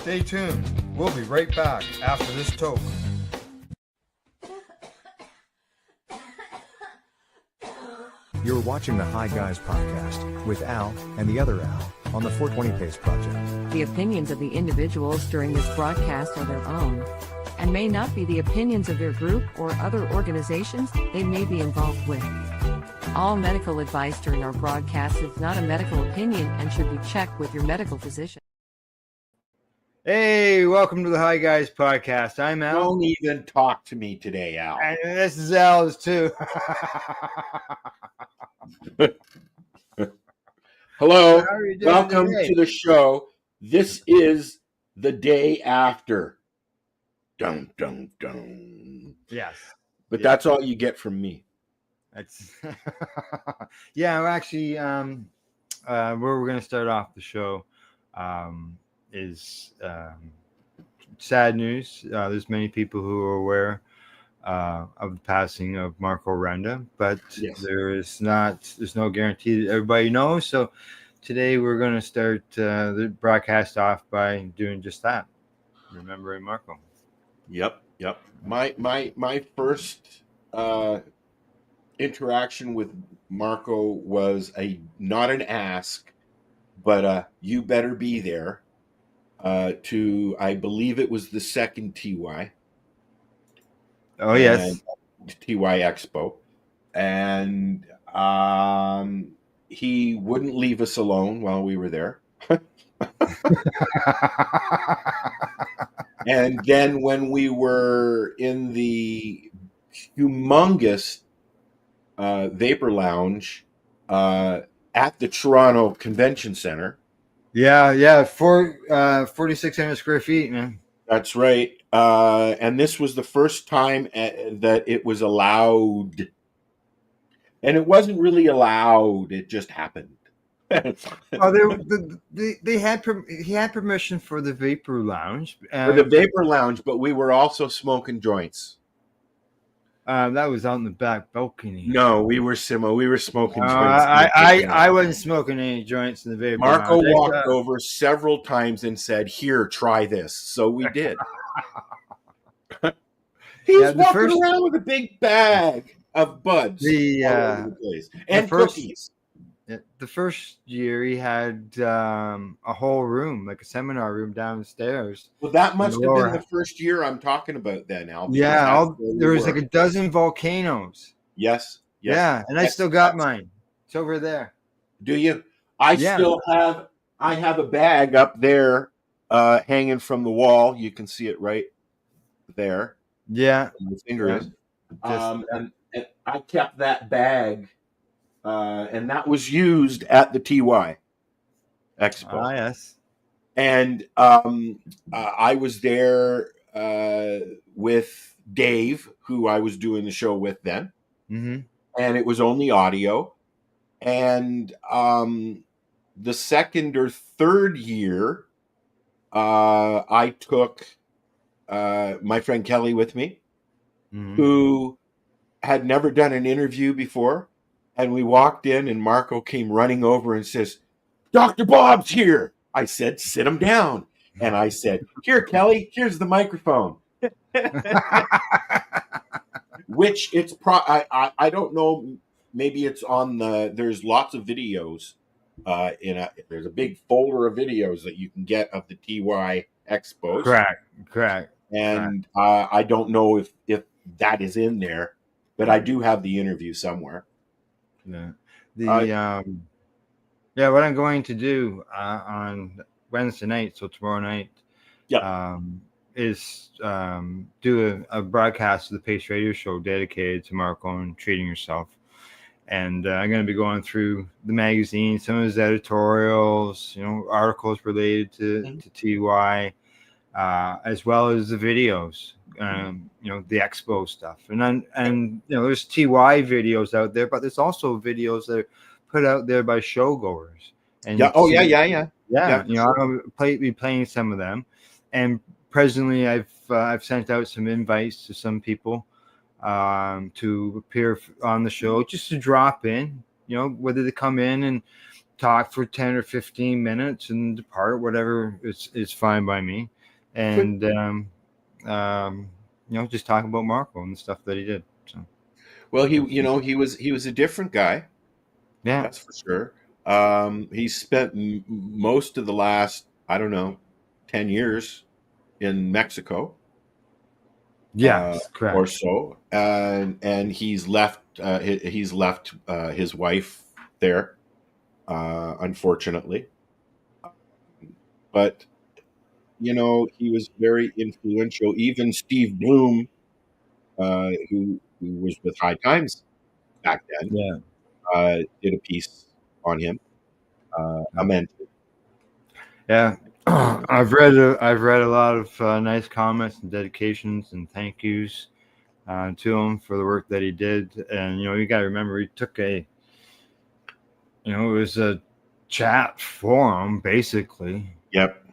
Stay tuned. We'll be right back after this toke. You're watching the Hi Guys podcast with Al and the other Al on the 420 Pace Project. The opinions of the individuals during this broadcast are their own and may not be the opinions of their group or other organizations they may be involved with. All medical advice during our broadcast is not a medical opinion and should be checked with your medical physician. Hey, welcome to the Hi Guys podcast. I'm Al. Don't even talk to me today, Al. And this is Al's too. Hello, How are you doing welcome today? to the show. This is the day after. Dun, dun, dun. Yes. But that's all you get from me. That's yeah, well, actually, where we're going to start off the show is sad news. There's many people who are aware of the passing of Marco Renda, but Yes. there's no guarantee that everybody knows. So today we're going to start the broadcast off by doing just that, remembering Marco. Yep. My first interaction with Marco was not an ask, but you better be there. To I believe it was the second TY. Oh yes. TY Expo, and he wouldn't leave us alone while we were there. And then when we were in the humongous Vapor Lounge at the Toronto Convention Center. Yeah, 4,600 square feet, man. That's right. And this was the first time that it was allowed. And it wasn't really allowed. It just happened. Oh, he had permission for the Vapor Lounge. For the Vapor Lounge, but we were also smoking joints. That was out in the back balcony. No, we were smoking joints. I wasn't smoking any joints in the Vapor Marco Lounge. walked over several times and said, "Here, try this." So we did. He was walking around with a big bag of buds all over the place. And cookies. The first year he had a whole room, like a seminar room downstairs. Well, that must have been the first year I'm talking about then, Al. Yeah, there was like a dozen volcanoes. Yes. Yeah, and I still got mine. It's over there. Do you? I have a bag up there hanging from the wall. You can see it right there. Yeah. My finger is. And I kept that bag. And that was used at the TY Expo. Ah, yes. And I was there with Dave, who I was doing the show with then. Mm-hmm. And it was only audio. And the second or third year, I took my friend Kelly with me, who had never done an interview before. And we walked in, and Marco came running over and says, "Dr. Bob's here." I said, "Sit him down." And I said, "Here, Kelly, here's the microphone." Which I don't know. Maybe it's on there's lots of videos. There's a big folder of videos that you can get of the TY Expos. Correct. And I don't know if that is in there, but I do have the interview somewhere. Yeah. What I'm going to do on Wednesday night, so tomorrow night, is do a broadcast of the Pace Radio Show dedicated to Marco and treating yourself. And I'm going to be going through the magazine, some of his editorials, articles related to TY, as well as the videos. The expo stuff, and there's TY videos out there, but there's also videos that are put out there by showgoers. And yeah. I'll be playing some of them, and presently I've sent out some invites to some people to appear on the show, just to drop in, whether they come in and talk for 10 or 15 minutes and depart, whatever is fine by me. and just talk about Marco and the stuff that he did. So Well, he was a different guy. yeah, That's for sure. He spent most of the last, I don't know, 10 years in Mexico, yes, or correct. so, and he's left his wife there, unfortunately. But he was very influential. Even Steve Bloom, who was with High Times back then, Yeah. did a piece on him. Yeah. Amen. Yeah, I've read a lot of nice comments and dedications and thank yous to him for the work that he did. And you got to remember, he took it was a chat forum basically, Yep.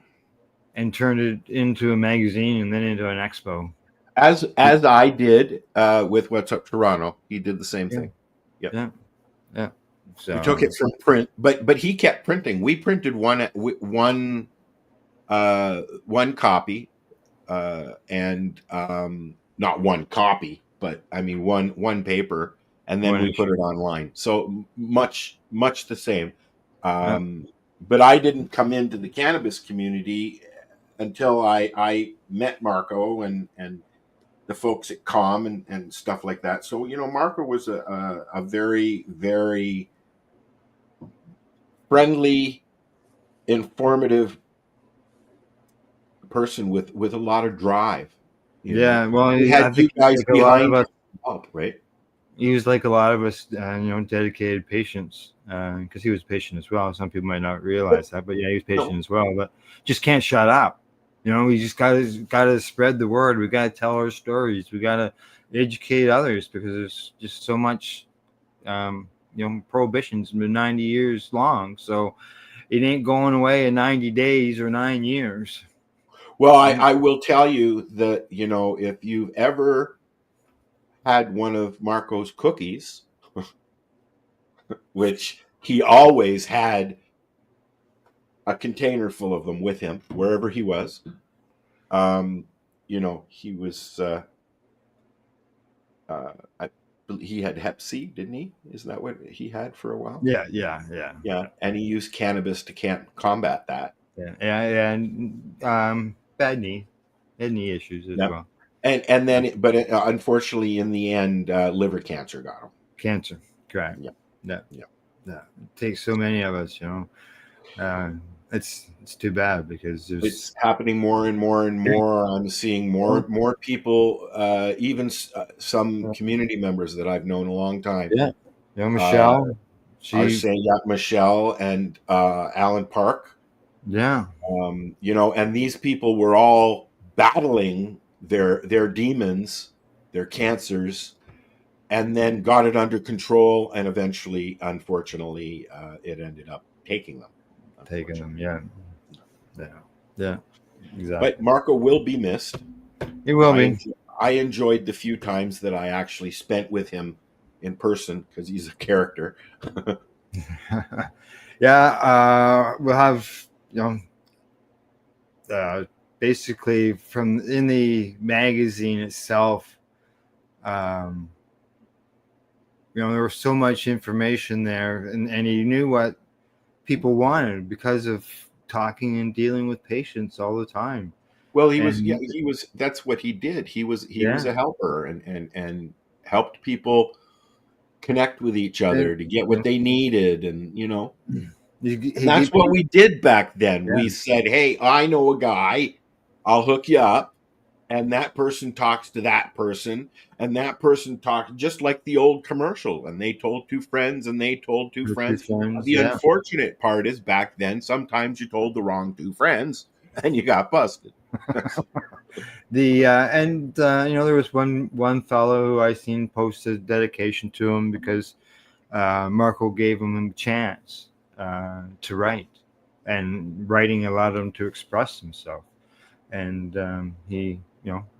and turned it into a magazine and then into an expo. As I did with What's Up Toronto, he did the same Yeah, thing. Yep. yeah, yeah. He took So it from print, but he kept printing. We printed one copy, and not one copy, but I mean one paper, and then one we put issue. it online. So much the same. Yeah, But I didn't come into the cannabis community until I met Marco and the folks at Com and stuff like that. So Marco was a very, very friendly, informative person with a lot of drive. yeah. Well, He had I think you he's guys like a lot of behind us. him to help, right? He was like a lot of us, dedicated patients, because he was patient as well. Some people might not realize that, but yeah, he was patient No. as well. But just can't shut up. We just gotta spread the word. We gotta tell our stories. We gotta educate others because there's just so much. Prohibition's been 90 years long, so it ain't going away in 90 days or 9 years. Well, I, Right? I will tell you that if you've ever had one of Marco's cookies, which he always had a container full of them with him wherever he was. He was. I he had Hep C, didn't he? Isn't that what he had for a while? Yeah, yeah, yeah, Yeah, and he used cannabis to can't combat that. yeah, yeah, and bad knee, had knee issues as Yep. well. And then, but unfortunately, in the end, liver cancer got him. Cancer, correct. Yep. Yeah, Yep. yeah. It takes so many of us. It's too bad because there's It's happening more and more and more. I'm seeing more people, even some community members that I've known a long time, yeah, uh, Michelle, are she saying, yeah, Michelle and Alan Park, yeah, and these people were all battling their demons, their cancers, and then got it under control, and eventually, unfortunately, it ended up taking them. taking them. Unfortunately, Yeah, yeah, yeah, but exactly. Marco will be missed. It will I be. I enjoyed the few times that I actually spent with him in person because he's a character. Yeah, we'll have uh, basically from in the magazine itself. Um, there was so much information there, and he knew what people wanted because of talking and dealing with patients all the time. Well, yeah, And he was. That's what he did. He was yeah, a helper and helped people connect with each and other to get what they needed, and and he that's gave what people, we did back then. yeah, We said, "Hey, I know a guy. I'll hook you up." And that person talks to that person, and that person talks just like the old commercial. And they told two friends, and they told two with two friends. friends, The yeah. unfortunate part is back then, sometimes you told the wrong two friends, and you got busted. The and there was one fellow who I seen posted dedication to him because Marco gave him a chance to write, and writing allowed him to express himself, and he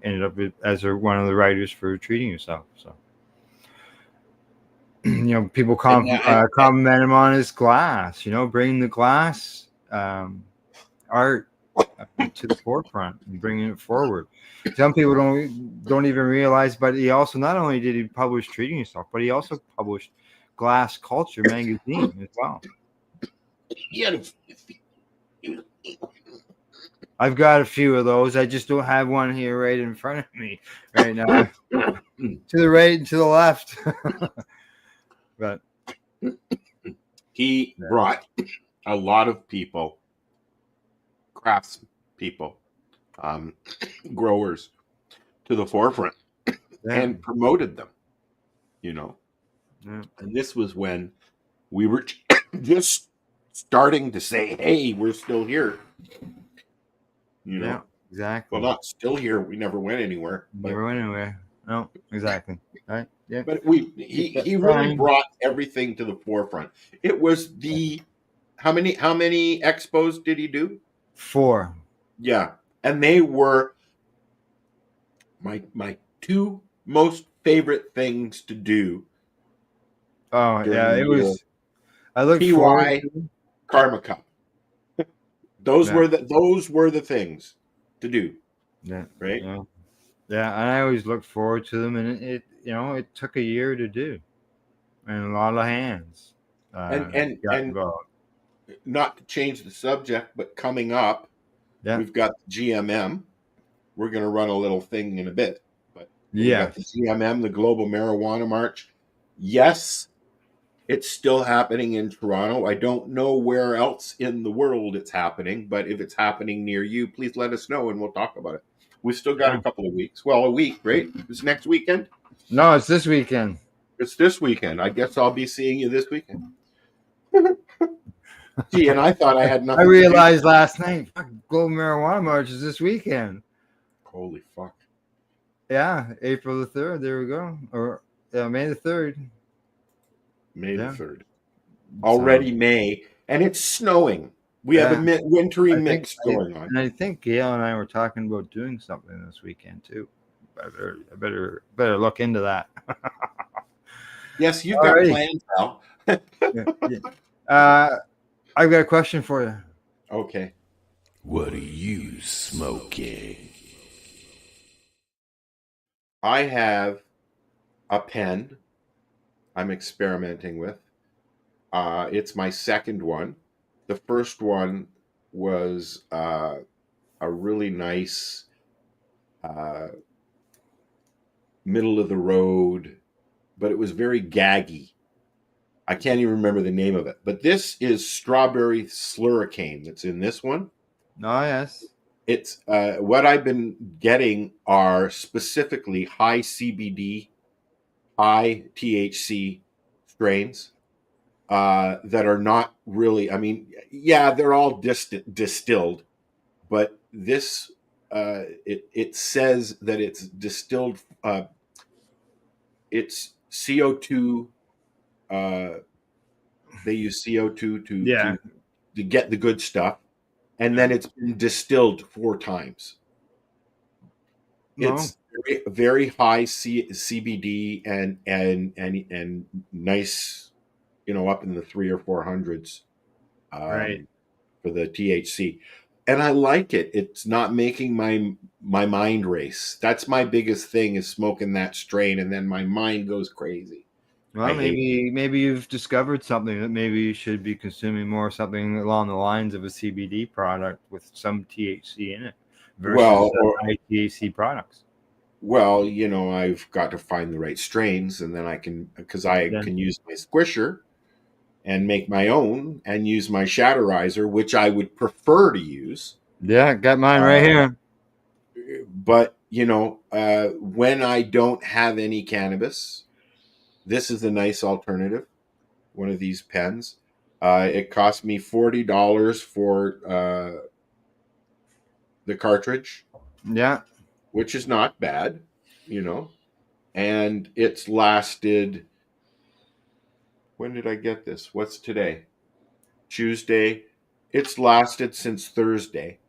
ended up as one of the writers for Treating Yourself. So people And, compliment him on his glass. Bringing the glass art to the forefront and bringing it forward. Some people don't even realize, but he also not only did he publish Treating Yourself, but he also published Glass Culture magazine as well. Yeah. I've got a few of those. I just don't have one here right in front of me right now. To the right and to the left. But He brought a lot of people, crafts people, growers, to the forefront and promoted them, you know. Yeah. And this was when we were just starting to say, hey, we're still here. You know, Yeah, exactly. well, not still here. We never went anywhere. Never went anywhere. No, exactly. Right. Yeah. But he really brought everything to the forefront. It was the how many expos did he do? 4. Yeah, and they were my 2 most favorite things to do. Oh yeah, it was. I looked PY forward to Karma Cup. Those were the things to do. Yeah. Right. Yeah. Yeah, and I always looked forward to them, and it took a year to do, and a lot of hands. And involved. Not to change the subject, but coming up, we've got GMM. We're going to run a little thing in a bit, but we got the GMM, the Global Marijuana March. Yes, it's still happening in Toronto. I don't know where else in the world it's happening, but if it's happening near you, please let us know and we'll talk about it. We've still got a couple of weeks. Well, a week, right? It's next weekend? No, it's this weekend. It's this weekend. I guess I'll be seeing you this weekend. Gee, and I thought I had nothing. I realized last night, Global Marijuana March is this weekend. Holy fuck. Yeah, April the 3rd. There we go. Or May the 3rd. May the 3rd. Already May, and it's snowing. We have a wintry mix going on. And I think Gail and I were talking about doing something this weekend too. I better look into that. Yes, you've got plans, Al. I've got a question for you. Okay. What are you smoking? I have a pen I'm experimenting with. It's my second one. The first one was a really nice middle of the road, but it was very gaggy. I can't even remember the name of it. But this is strawberry slurricane that's in this one. Oh, yes. It's what I've been getting are specifically high CBD, high THC strains that are not really, I mean, yeah, they're all distilled, but this, it says that it's distilled, it's CO2, they use CO2 to get the good stuff, and then it's been distilled 4 times. It's very, very high CBD and nice, up in the 300 or 400s for the THC. And I like it. It's not making my mind race. That's my biggest thing, is smoking that strain, and then my mind goes crazy. Well, maybe you've discovered something that maybe you should be consuming more, something along the lines of a CBD product with some THC in it versus high THC products. Well, I've got to find the right strains, and then I can use my squisher and make my own and use my shatterizer, which I would prefer to use. Yeah, got mine right here. But, when I don't have any cannabis, this is a nice alternative, one of these pens. It cost me $40 for the cartridge. Yeah. Which is not bad, and it's lasted. When did I get this? What's today? Tuesday. It's lasted since Thursday.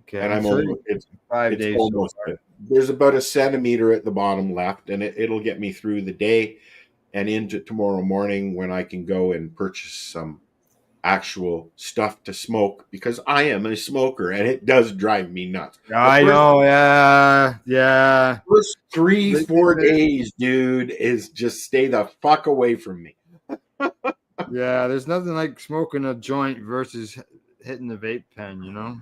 Okay. And it's 5 days. Almost, there's about a centimeter at the bottom left, and it'll get me through the day and into tomorrow morning when I can go and purchase some actual stuff to smoke because I am a smoker and it does drive me nuts. I know, yeah. First 3-4 The- days, dude, is just stay the fuck away from me. Yeah, there's nothing like smoking a joint versus hitting the vape pen, you know?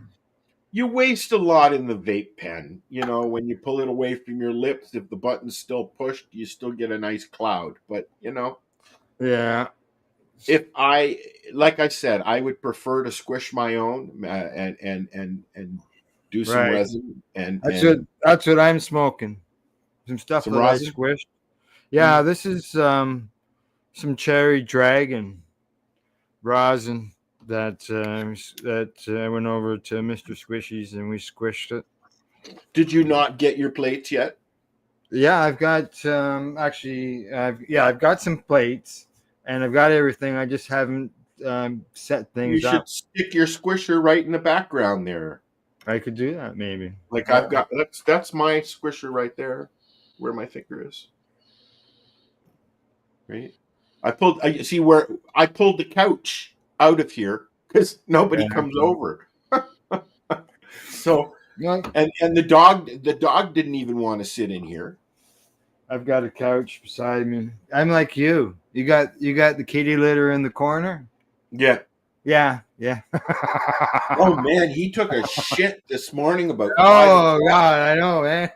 You waste a lot in the vape pen. When you pull it away from your lips, if the button's still pushed, you still get a nice cloud. But Yeah. if like I said, I would prefer to squish my own and do some Right. resin and That's what I'm smoking. Some stuff some that I rosin. squished. Yeah, this is some cherry dragon rosin that I went over to Mr. Squishy's and we squished it. Did you not get your plates yet? Yeah, I've got I've got some plates and I've got everything. I just haven't set You things should up. stick your squisher right in the background there. I could do that maybe. Like I've got that's my squisher right there, where my finger is. Right. I pulled the couch out of here because nobody comes over. So and the dog didn't even want to sit in here. I've got a couch beside me. I'm like you. You got the kitty litter in the corner? Yeah. Yeah. Oh man, he took a shit this morning about. Oh God, I know, man.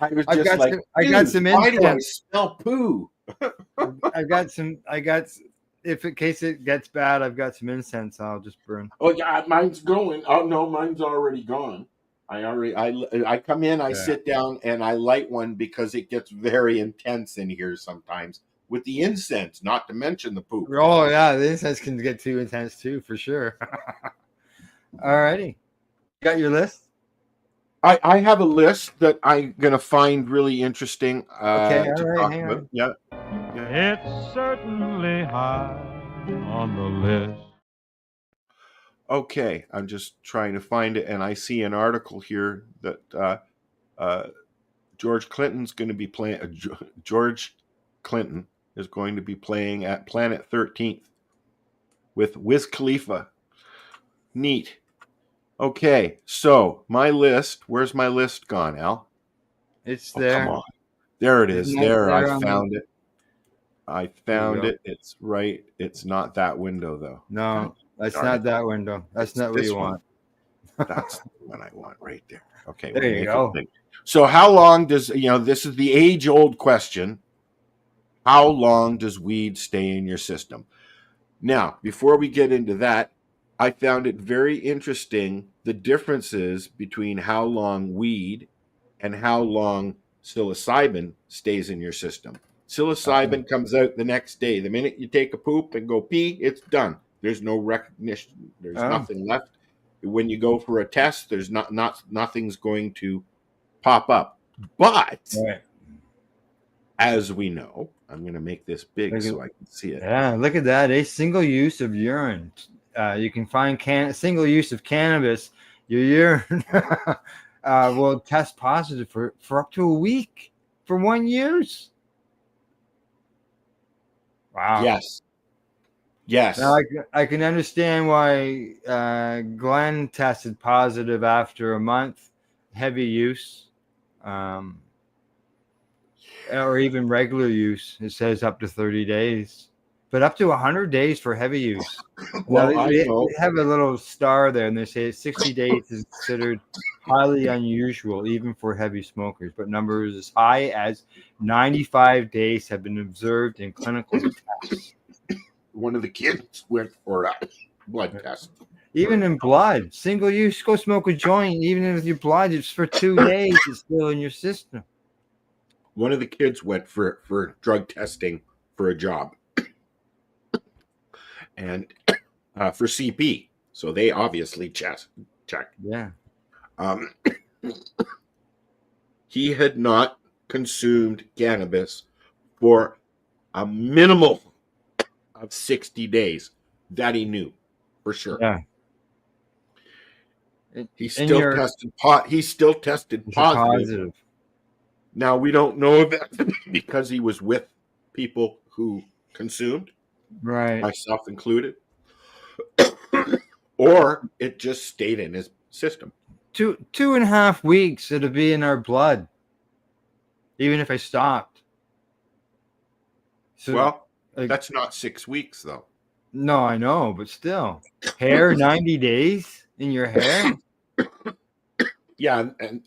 I was I just like, I got some why do I incense. smell poo? If in case it gets bad, I've got some incense I'll just burn. Oh yeah, mine's going. Oh no, mine's already gone. I come in, I sit down, and I light one because it gets very intense in here sometimes with the incense. Not to mention the poop. Oh yeah, the incense can get too intense too, for sure. Alrighty, got your list? I have a list that I'm gonna find really interesting Okay, to all right, talk hang about. on. Yeah. It's certainly high on the list. Okay, I'm just trying to find it, and I see an article here that George Clinton's going to be playing. George Clinton is going to be playing at Planet 13th with Wiz Khalifa. Neat. Okay, so my list. Where's my list gone, Al? It's Oh, there. come on. There it is. Isn't that There, I there on found it. I found go. it. It's right. It's not that window, though. No, that's Darn not it. that window. That's It's not what this you one. want. That's the one I want right there. Okay, There we'll you make go. it big. So how long does, this is the age-old question. How long does weed stay in your system? Now, before we get into that, I found it very interesting the differences between how long weed and how long psilocybin stays in your system. Psilocybin comes out the next day. The minute you take a poop and go pee, it's done. There's no recognition. There's nothing left. When you go for a test, there's nothing's going to pop up. But Right. as we know, I'm going to make this big so I can see it. Yeah, look at that. A single use of urine. You can find single use of cannabis. Your urine will test positive for up to a week for one use. Wow. Yes. Now I can understand why Glenn tested positive after a month, heavy use, or even regular use. It says up to 30 days, but up to 100 days for heavy use. Well, they I know. have a little star there, and they say 60 days is considered highly unusual, even for heavy smokers. But numbers as high as 95 days have been observed in clinical tests. One of the kids went for a blood test. Even in blood, single use, go smoke a joint. Even with your blood, it's for 2 days. It's still in your system. One of the kids went for drug testing for a job, and for CP. So they obviously checked. Yeah. He had not consumed cannabis for a minimal of 60 days that he knew for sure. Yeah. He still tested positive. Now we don't know that because he was with people who consumed, right, myself included. or it just stayed in his system. 2.5 weeks, it'll be in our blood, even if I stopped. So, Well, like, that's not 6 weeks though. no, I know, but still, hair 90 days in your hair. Yeah, and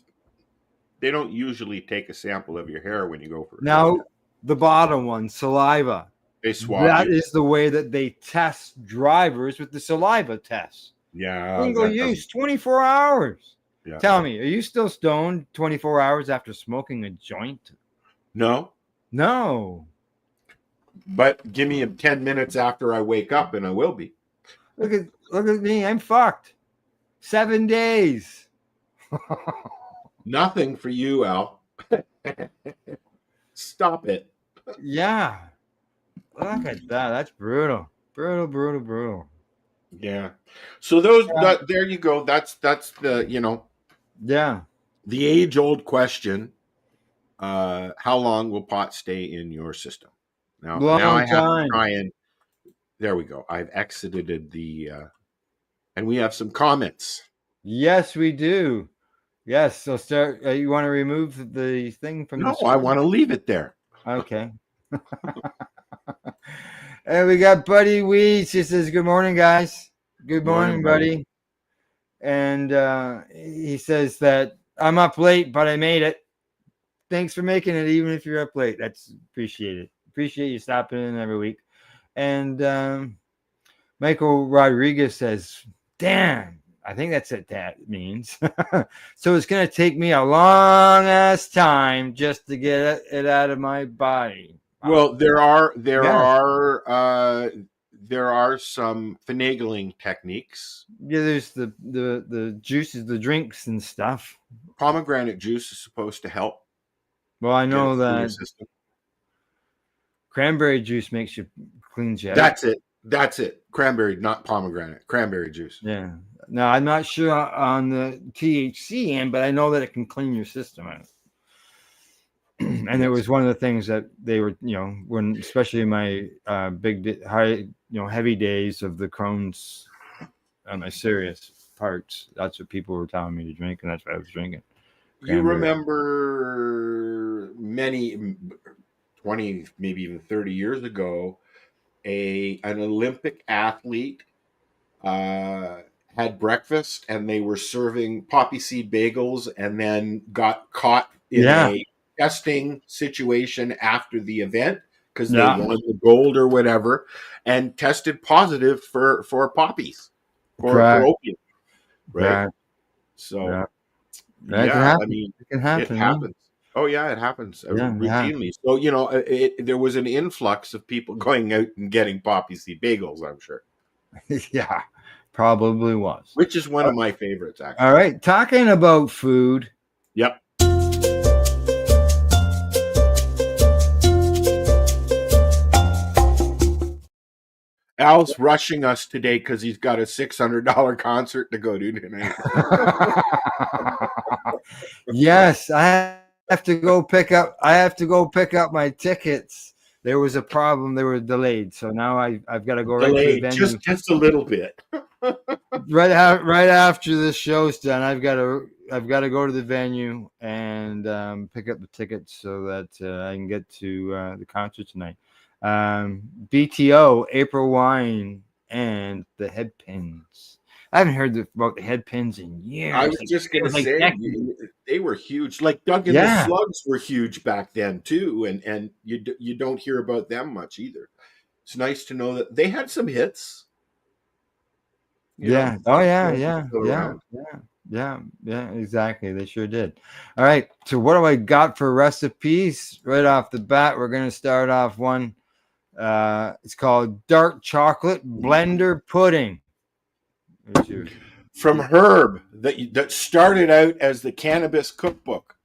they don't usually take a sample of your hair when you go for a Now, drug test. the bottom one, saliva. They swab That you. is the way that they test drivers, with the saliva test. Yeah, Single that use, 24 hours. Yeah. Tell me, are you still stoned 24 hours after smoking a joint? No, No. but give me 10 minutes after I wake up, and I will be. Look at me. I'm fucked. 7 days. Nothing for you, Al. Stop it. Yeah. Look at that. That's brutal. Brutal. Yeah. So there you go. That's the Yeah. the age old question. How long will pot stay in your system? Now I Long have to time. try and there we go. I've exited the and we have some comments. Yes, we do. Yes. So start. You want to remove the thing from the No, screen? I want to leave it there. Okay. And we got Buddy Weeds. He says, "Good morning, guys. Good morning, buddy." And he says that I'm up late, but I made it. Thanks for making it, even if you're up late. That's appreciated. Appreciate you stopping in every week. And Michael Rodriguez says, "Damn, I think that's what that means." So it's gonna take me a long ass time just to get it out of my body. Well, there are some finagling techniques. Yeah, there's the juices, the drinks and stuff. Pomegranate juice is supposed to help. Well, I know get it through your that system. cranberry juice makes you cleans you out. That's it. Cranberry, not pomegranate. Cranberry juice. Yeah. Now I'm not sure on the THC end, but I know that it can clean your system out. And it was one of the things that they were, when especially in my heavy days of the Crohn's, on my serious parts, that's what people were telling me to drink, and that's what I was drinking. You remember 20, maybe even 30 years ago, an Olympic athlete had breakfast and they were serving poppy seed bagels and then got caught in a testing situation after the event because they won the gold or whatever and tested positive for poppies for opium, right? So I mean, it can happen. It happens. Oh yeah, it happens routinely. So there was an influx of people going out and getting poppy seed bagels, I'm sure. Yeah, probably was. Which is one of my favorites, actually. All right, talking about food. Yep. Al's rushing us today because he's got a $600 concert to go to tonight. Yes, I have to go pick up. My tickets. There was a problem; they were delayed, so now I've got to go right to the venue. Just a little bit. right after this show's done, I've got to go to the venue and pick up the tickets so that I can get to the concert tonight. BTO, April Wine, and the Head Pins. I haven't heard about the Head Pins in years. I was just going to say they were huge. Like Doug and the Slugs were huge back then too, and you don't hear about them much either. It's nice to know that they had some hits. Yeah, exactly. They sure did. All right. So what do I got for recipes right off the bat? We're going to start off one. It's called dark chocolate blender pudding. From Herb that started out as the cannabis cookbook.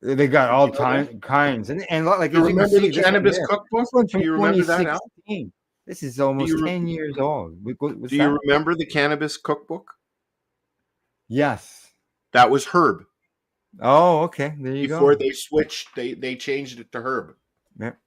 They got all kinds and like you remember the cannabis cookbook? Do you remember that, Al? This is almost 10 years old. Do you remember the cannabis cookbook? Yes. That was Herb. Oh, okay. There you go. Before they switched, they changed it to Herb. Yep.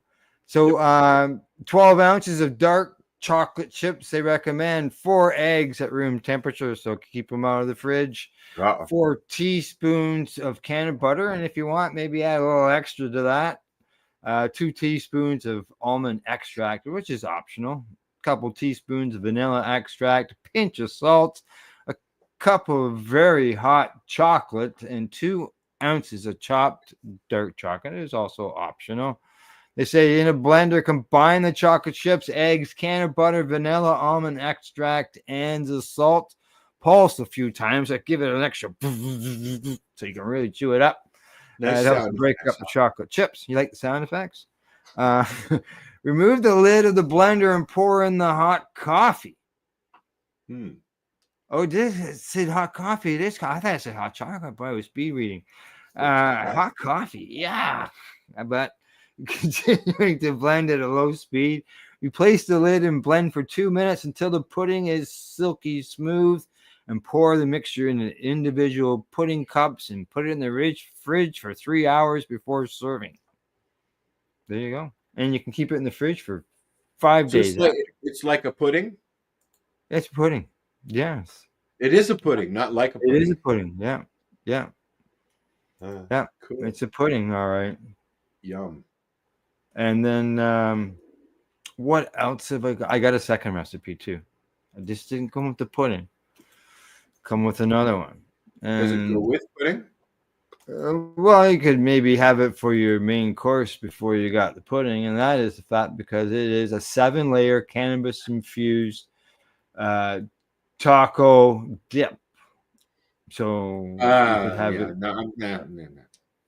So 12 ounces of dark chocolate chips. They recommend 4 eggs at room temperature, so keep them out of the fridge. Uh-oh. 4 teaspoons of canned butter, and if you want, maybe add a little extra to that. 2 teaspoons of almond extract, which is optional. A couple teaspoons of vanilla extract, a pinch of salt, a cup of very hot chocolate, and 2 ounces of chopped dark chocolate is also optional. They say in a blender, combine the chocolate chips, eggs, can of butter, vanilla, almond extract, and the salt. Pulse a few times. Like give it an extra so you can really chew it up. Nice It helps to sound break effects. up the chocolate chips. You like the sound effects? Uh, remove the lid of the blender and pour in the hot coffee. Oh, this it said hot coffee. I thought it said hot chocolate, but I was speed reading. Hot coffee, yeah. But continuing to blend at a low speed. Replace the lid and blend for 2 minutes until the pudding is silky smooth, and pour the mixture in individual pudding cups and put it in the fridge for 3 hours before serving. There you go. And you can keep it in the fridge for 5 So days. it's like a pudding? It's pudding. Yes. It is a pudding, not like a pudding. It is a pudding. Yeah. Yeah. Yeah. Cool. It's a pudding. All right. Yum. And then what else have I got? I got a second recipe too. I just didn't come with the pudding. Come with another one. And, Does it go with pudding? Well, you could maybe have it for your main course before you got the pudding, and that is the fact because it is a 7-layer cannabis-infused taco dip. So you could have it.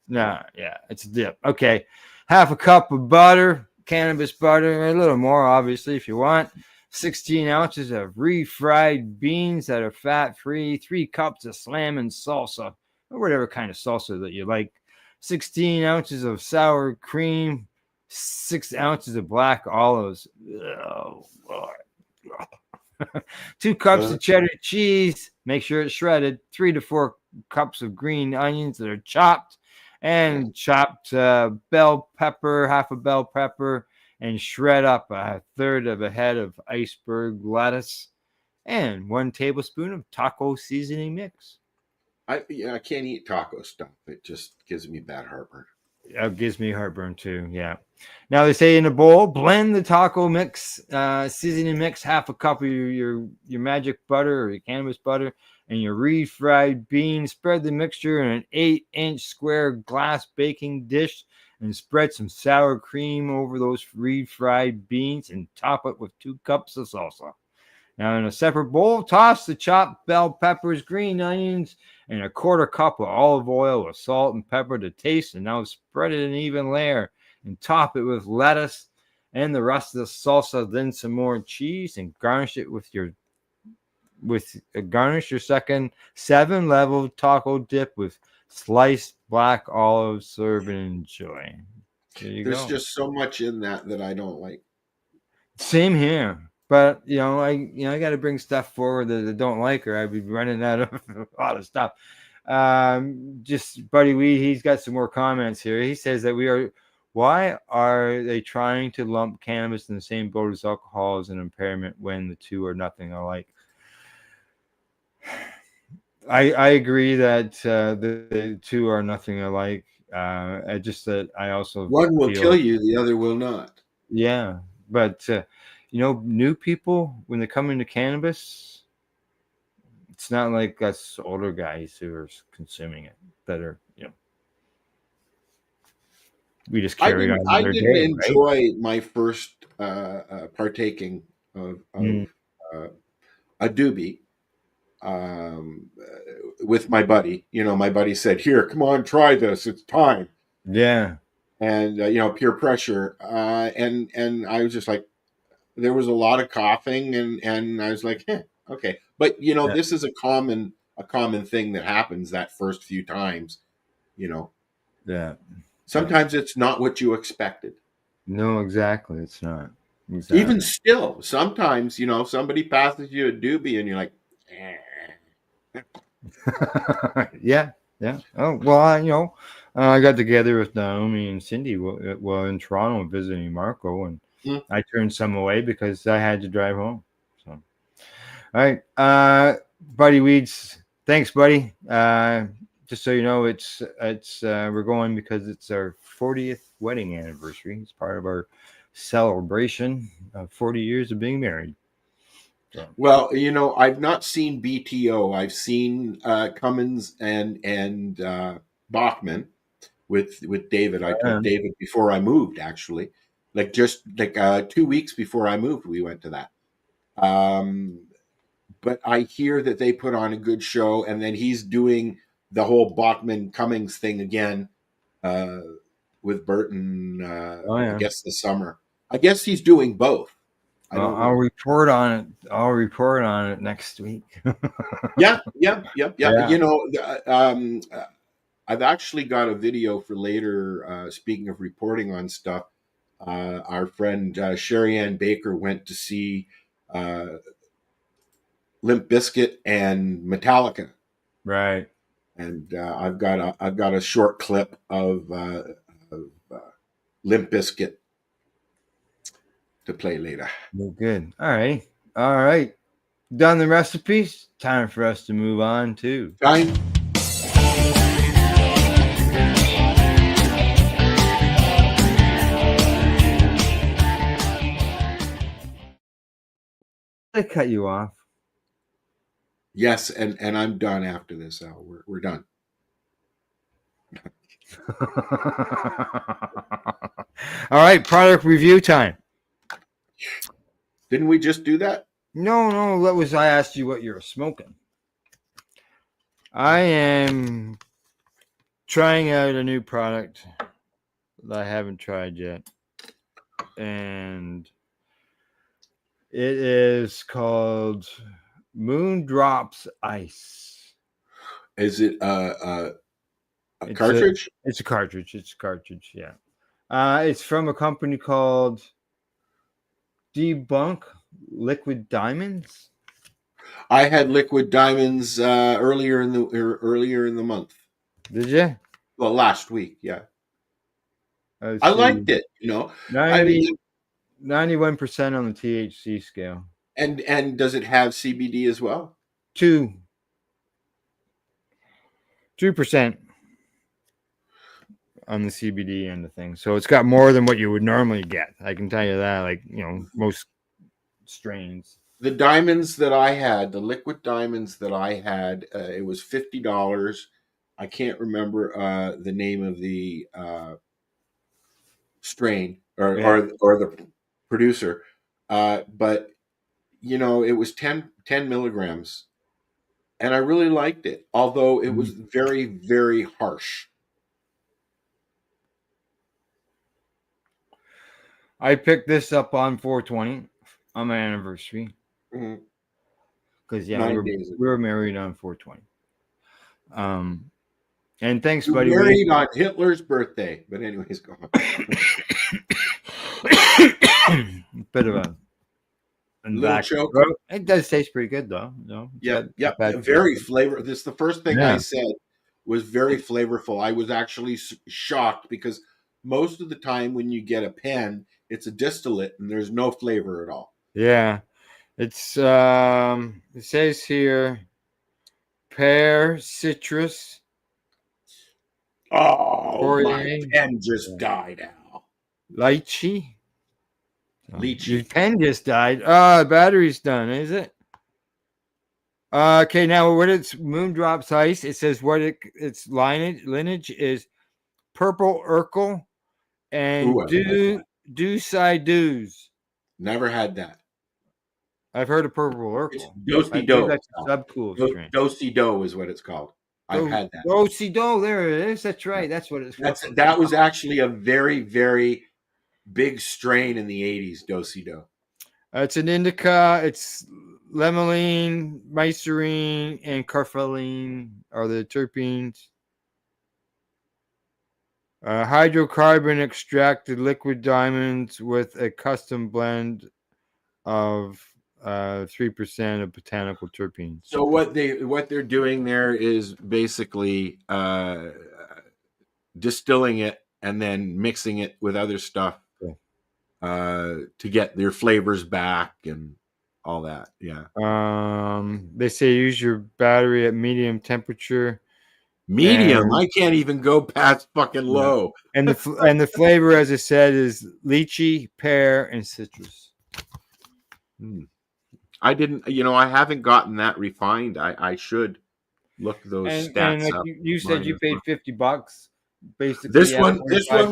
No, yeah, it's a dip. Okay, half a cup of butter, cannabis butter, a little more, obviously, if you want. 16 ounces of refried beans that are fat-free, 3 cups of salmon salsa, or whatever kind of salsa that you like, 16 ounces of sour cream, 6 ounces of black olives, 2 cups of cheddar cheese, make sure it's shredded, 3 to 4 cups of green onions that are chopped, and chopped bell pepper, half a bell pepper, and shred up a third of a head of iceberg lettuce, and 1 tablespoon of taco seasoning mix. I can't eat taco stuff. It just gives me bad heartburn. It gives me heartburn too. Yeah. Now they say in a bowl, blend the taco mix, seasoning mix, half a cup of your magic butter or your cannabis butter, and your refried beans. Spread the mixture in an 8-inch square glass baking dish, and spread some sour cream over those refried beans, and top it with 2 cups of salsa. Now, in a separate bowl, toss the chopped bell peppers, green onions, and a 1/4 cup of olive oil with salt and pepper to taste, and now spread it in an even layer and top it with lettuce and the rest of the salsa, then some more cheese, and garnish it garnish your second 7-level taco dip with sliced black olives. Serve and enjoy. There's just so much in that I don't like. Same here. But I got to bring stuff forward that I don't like, or I'd be running out of a lot of stuff. Just Buddy Weed, he's got some more comments here. He says that why are they trying to lump cannabis in the same boat as alcohol as an impairment when the two are nothing alike? I agree that the two are nothing alike. Just that I also one will kill you, the other will not. Yeah, but new people, when they come into cannabis, it's not like us older guys who are consuming it that are, we just carry on. I didn't enjoy my first partaking of a doobie with my buddy. My buddy said, "Here, come on, try this. It's time." Yeah. And peer pressure, and I was just like, there was a lot of coughing, and I was like, okay. But this is a common thing that happens that first few times. Yeah. Sometimes it's not what you expected. No, exactly. It's not. Exactly. Even still, sometimes somebody passes you a doobie, and you're like, yeah. Oh well, I got together with Naomi and Cindy while in Toronto visiting Marco, and I turned some away because I had to drive home. So, all right, Buddy Weeds, thanks, buddy. Just so you know, it's we're going because it's our 40th wedding anniversary. It's part of our celebration of 40 years of being married. So. Well, I've not seen BTO. I've seen Cummins and Bachman with David. I took David before I moved, actually, just 2 weeks before I moved. We went to that. But I hear that they put on a good show, and then he's doing the whole Bachman Cummings thing again with Burton. I guess this summer. I guess he's doing both. I'll report on it. I'll report on it next week. Yeah. I've actually got a video for later. Speaking of reporting on stuff, our friend Sherry Ann Baker went to see Limp Bizkit and Metallica. Right. And I've got a short clip of Limp Bizkit to play later. Well, good. All right. Done the recipes. Time for us to move on to Time. I cut you off. Yes, and I'm done after this, Al. We're done. All right, product review time. Didn't we just do that? No, that was I asked you what you're smoking. I am trying out a new product that I haven't tried yet. And it is called Moondrops Ice. Is it a cartridge? It's a cartridge. Yeah. It's from a company called Debunk Liquid Diamonds. I had Liquid Diamonds earlier in the month. Did you? Well, last week, yeah. I liked it. 91% on the THC scale. And does it have CBD as well? 2% on the CBD end of things. So it's got more than what you would normally get. I can tell you that, most strains. The diamonds that I had, the liquid diamonds that I had, it was $50. I can't remember the name of the strain or the producer, but it was 10 milligrams, and I really liked it. Although it was very, very harsh. I picked this up on 420 on my anniversary. Because we were married on 420. And thanks, buddy. Married on Hitler's birthday, but anyways, go on. Bit of a little choke. It does taste pretty good, though. No, yeah. Very flavor. This the first thing I said was very flavorful. I was actually shocked because most of the time when you get a pen, it's a distillate and there's no flavor at all. Yeah. It's it says here pear, citrus. Oh, my pen just died, Al. Lychee. Your pen just died. The battery's done, is it? Okay, now what it's Moondrops Ice. It says what its lineage is purple Urkel and Dew-Si-Dews. Never had that. I've heard of purple Urkel. Do-Si-Do. That's a subcool strain. Do-Si-Do is what it's called. I've had that. Do-Si-Do, there it is. That's right. That's what it's called. That was actually a very, very big strain in the 80s, Do-Si-Do. It's an indica. It's limonene, mycerine, and carfalene are the terpenes. Hydrocarbon extracted liquid diamonds with a custom blend of 3% of botanical terpenes. So what they're doing there is basically distilling it and then mixing it with other stuff. to get their flavors back and all that. Yeah. They say use your battery at medium temperature. Medium. And- I can't even go past fucking low. And the flavor, as I said, is lychee, pear, and citrus. I didn't, I haven't gotten that refined. I should look those stats And like up. you said, you paid $50. Basically, This one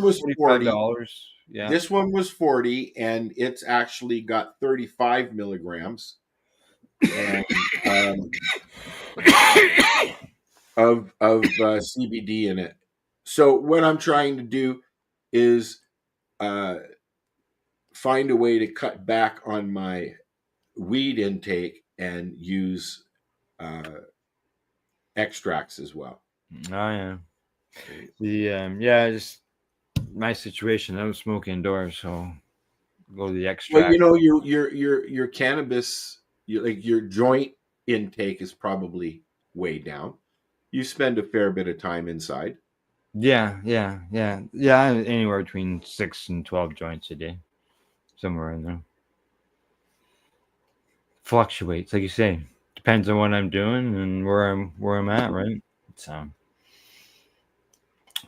was $40. Yeah. This one was 40, and it's actually got 35 milligrams and, of CBD in it. So what I'm trying to do is find a way to cut back on my weed intake and use extracts as well. Oh yeah. Just my situation. I don't smoke indoors, so go to the extract. Well, your cannabis, your joint intake is probably way down. You spend a fair bit of time inside. Yeah. Anywhere between 6 and 12 joints a day, somewhere in there. Fluctuates, like you say. Depends on what I'm doing and where I'm at, right? So,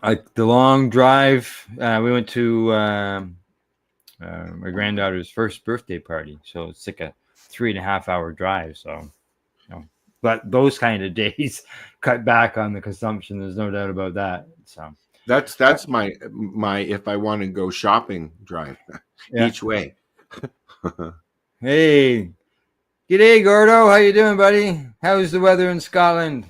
like the long drive, we went to my granddaughter's first birthday party, so it's like a 3.5 hour drive. So, but those kind of days cut back on the consumption. There's no doubt about that. So that's my if I want to go shopping drive each way. Hey, g'day, Gordo. How you doing, buddy? How's the weather in Scotland?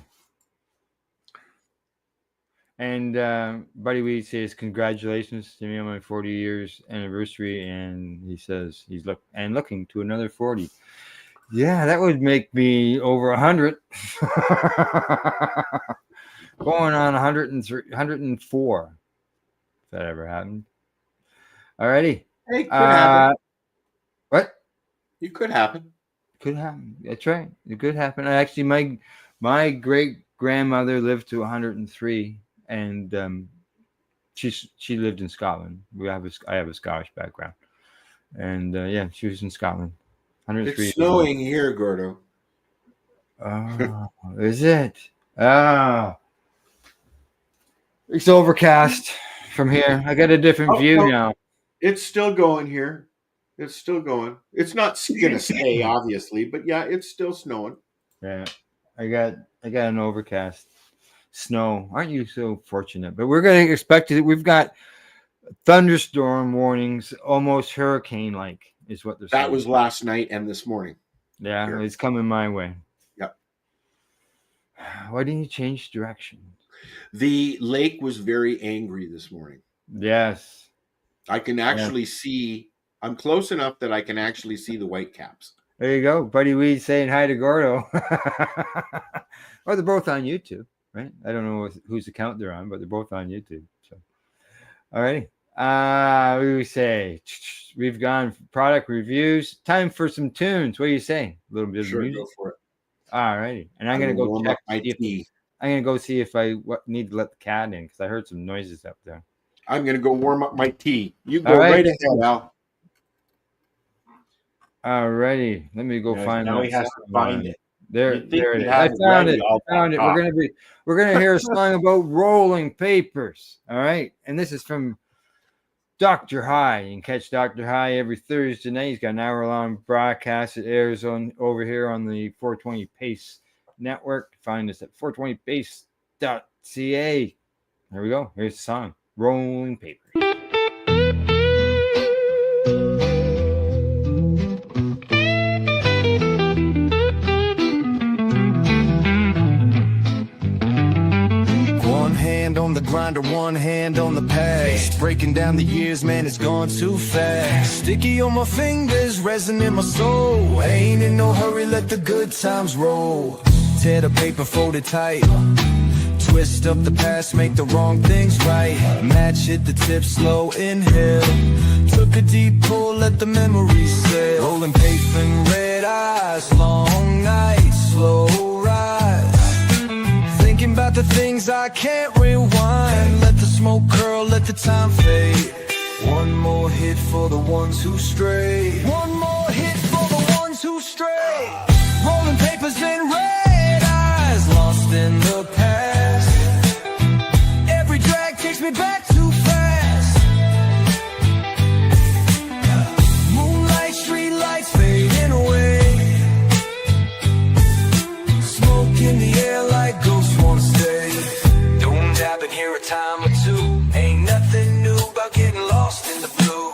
And Buddy Weed says congratulations to me on my 40 years anniversary, and he says he's looking to another 40. Yeah, that would make me over 100. Going on 103, 104. If that ever happened. Alrighty. Hey, could happen. What? It could happen. Could happen. That's right. It could happen. Actually, my great grandmother lived to 103, and she lived in Scotland. I have a Scottish background, and yeah, she was in Scotland. 103. It's snowing here, Gordo. Oh, is it? Oh, it's overcast from here. I got a different view now. It's still going here. It's still going. It's not going to stay, obviously, but yeah, it's still snowing. Yeah, I got an overcast snow. Aren't you so fortunate? But we're going to expect it. We've got thunderstorm warnings, almost hurricane-like, is what they're saying. That was last night and this morning. Yeah, here. It's coming my way. Yep. Why didn't you change direction? The lake was very angry this morning. Yes. I can actually see. I'm close enough that I can actually see the white caps. There you go. Buddy Weed saying hi to Gordo. Well, they're both on YouTube, right? I don't know whose account they're on, but they're both on YouTube. So, all righty. We say we've gone for product reviews. Time for some tunes. What do you say? A little bit of music. Go for it. All righty. And I'm gonna go check. my tea. I'm gonna go see if I need to let the cat in because I heard some noises up there. I'm gonna go warm up my tea. You go right ahead, Al. All righty. Let me go find. Now he has to find it. There it is. I found it. We're gonna hear a song about rolling papers. All right, and this is from Dr. High. You can catch Dr. High every Thursday night. He's got an hour-long broadcast. It airs over here on the 420 Pace Network. Find us at 420pace.ca. There we go. Here's the song, Rolling Papers. On the grinder, one hand on the past. Breaking down the years, man, it's gone too fast. Sticky on my fingers, resin in my soul. Ain't in no hurry, let the good times roll. Tear the paper, fold it tight. Twist up the past, make the wrong things right. Match hit the tip, slow inhale. Took a deep pull, let the memories sail. Rolling paper and red eyes, long nights, slow rise. Thinking about the things I can't rewind. Let the smoke curl, let the time fade. One more hit for the ones who stray. One more hit for the ones who stray. Rolling papers and red eyes, lost in the past. Every drag takes me back too fast. Moonlight, street lights fading away. Smoke in the air like ghosts wanna stay. Don't happen here a time or two. Ain't nothing new about getting lost in the blue.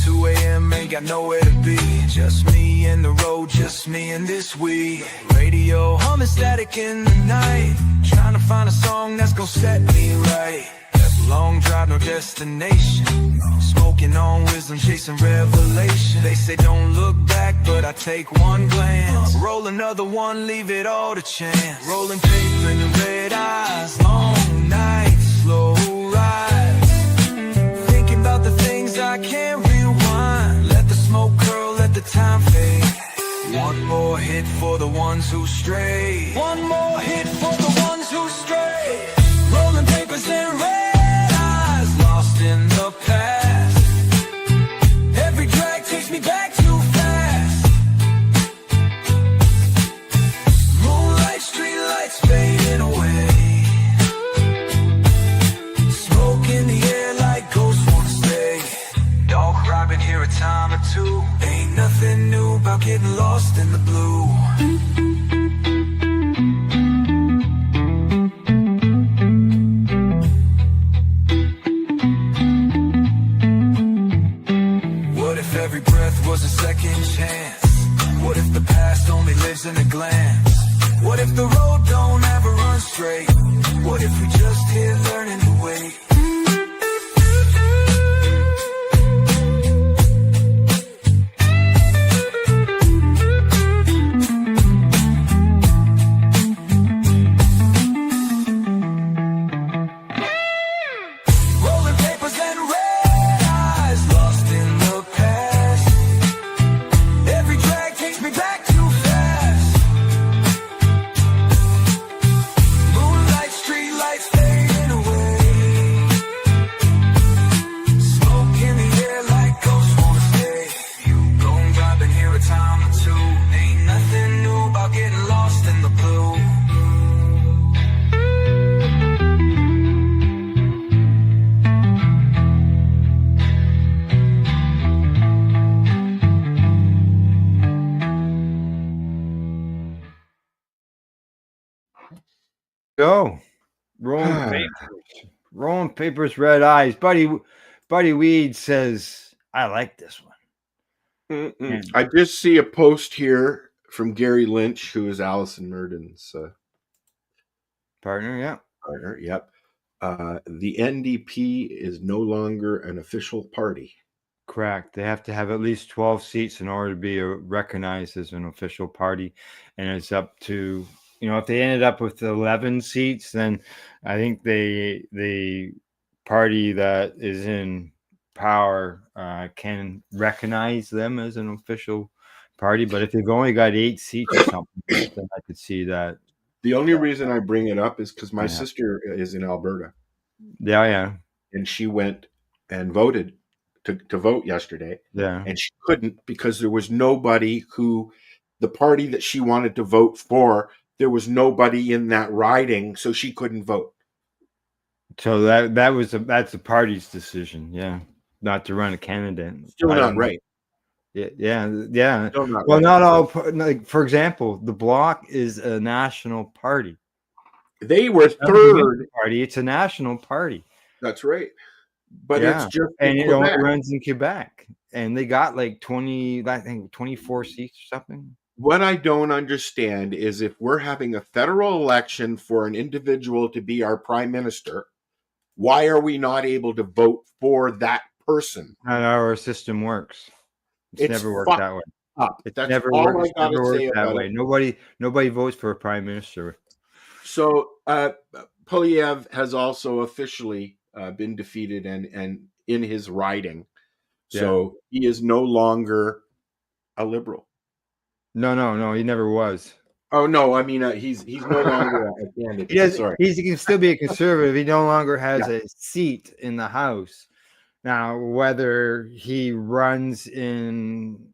2 a.m. ain't got nowhere to be. Just me and the road, just me and this weed. Radio humming static in the night. Trying to find a song that's gonna set me right. Long drive, no destination. Smoking on wisdom, chasing revelation. They say don't look back, but I take one glance. Roll another one, leave it all to chance. Rolling paper in the red eyes. Long nights, slow ride. Thinking about the things I can't rewind. Let the smoke curl, let the time fade. One more hit for the ones who stray. One more hit for the ones who stray. Rolling papers and red eyes, lost in the past. Every drag takes me back too fast. Moonlight, street lights fading away. Smoke in the air like ghosts wanna stay. Dog cry, been here a time or two. Ain't nothing new about getting lost in the blue. What if every breath was a second chance? What if the past only lives in a glance? What if the road don't ever run straight? What if we just here learning to wait? Rolling papers and red eyes, lost in the past. Every drag takes me back too fast. Moonlight, street lights fading away. Smoke in the air like ghosts wanna stay. You gon' drive in here a time or two. Ain't nothing new about getting lost in the blue. Go. Rolling papers, red eyes. Buddy Weed says, I like this one. I just see a post here from Gary Lynch, who is Allison Murden's Partner, yeah. partner. Yep. The NDP is no longer an official party. Correct. They have to have at least 12 seats in order to be recognized as an official party. And it's up to, if they ended up with 11 seats, then I think the party that is in power can recognize them as an official party. But if they've only got 8 seats or something, then I could see that. The only reason I bring it up is because my Yeah. sister is in Alberta, Yeah. and she went and voted to vote yesterday, Yeah. and she couldn't because there was nobody who, the party that she wanted to vote for, there was nobody in that riding, so she couldn't vote. So that's the party's decision, yeah, not to run a candidate. Still I not don't know. right. Yeah. Still not Well, right. not all. Like, for example, the Bloc is a national party. They were Not a third. party. It's a national party, That's right. But Yeah. it's just and in it only Quebec. runs in Quebec. And they got like 20, I think 24 seats or something. What I don't understand is if we're having a federal election for an individual to be our prime minister, why are we not able to vote for that person? Not how our system works. It's never worked that way. It's That's never all worked, I gotta say that about way. it. Nobody votes for a prime minister. So Polyev has also officially been defeated and in his riding. So he is no longer a liberal. No, he never was. Oh no, I mean he's no longer a candidate. He can still be a conservative. He no longer has a seat in the House. Now, whether he runs in,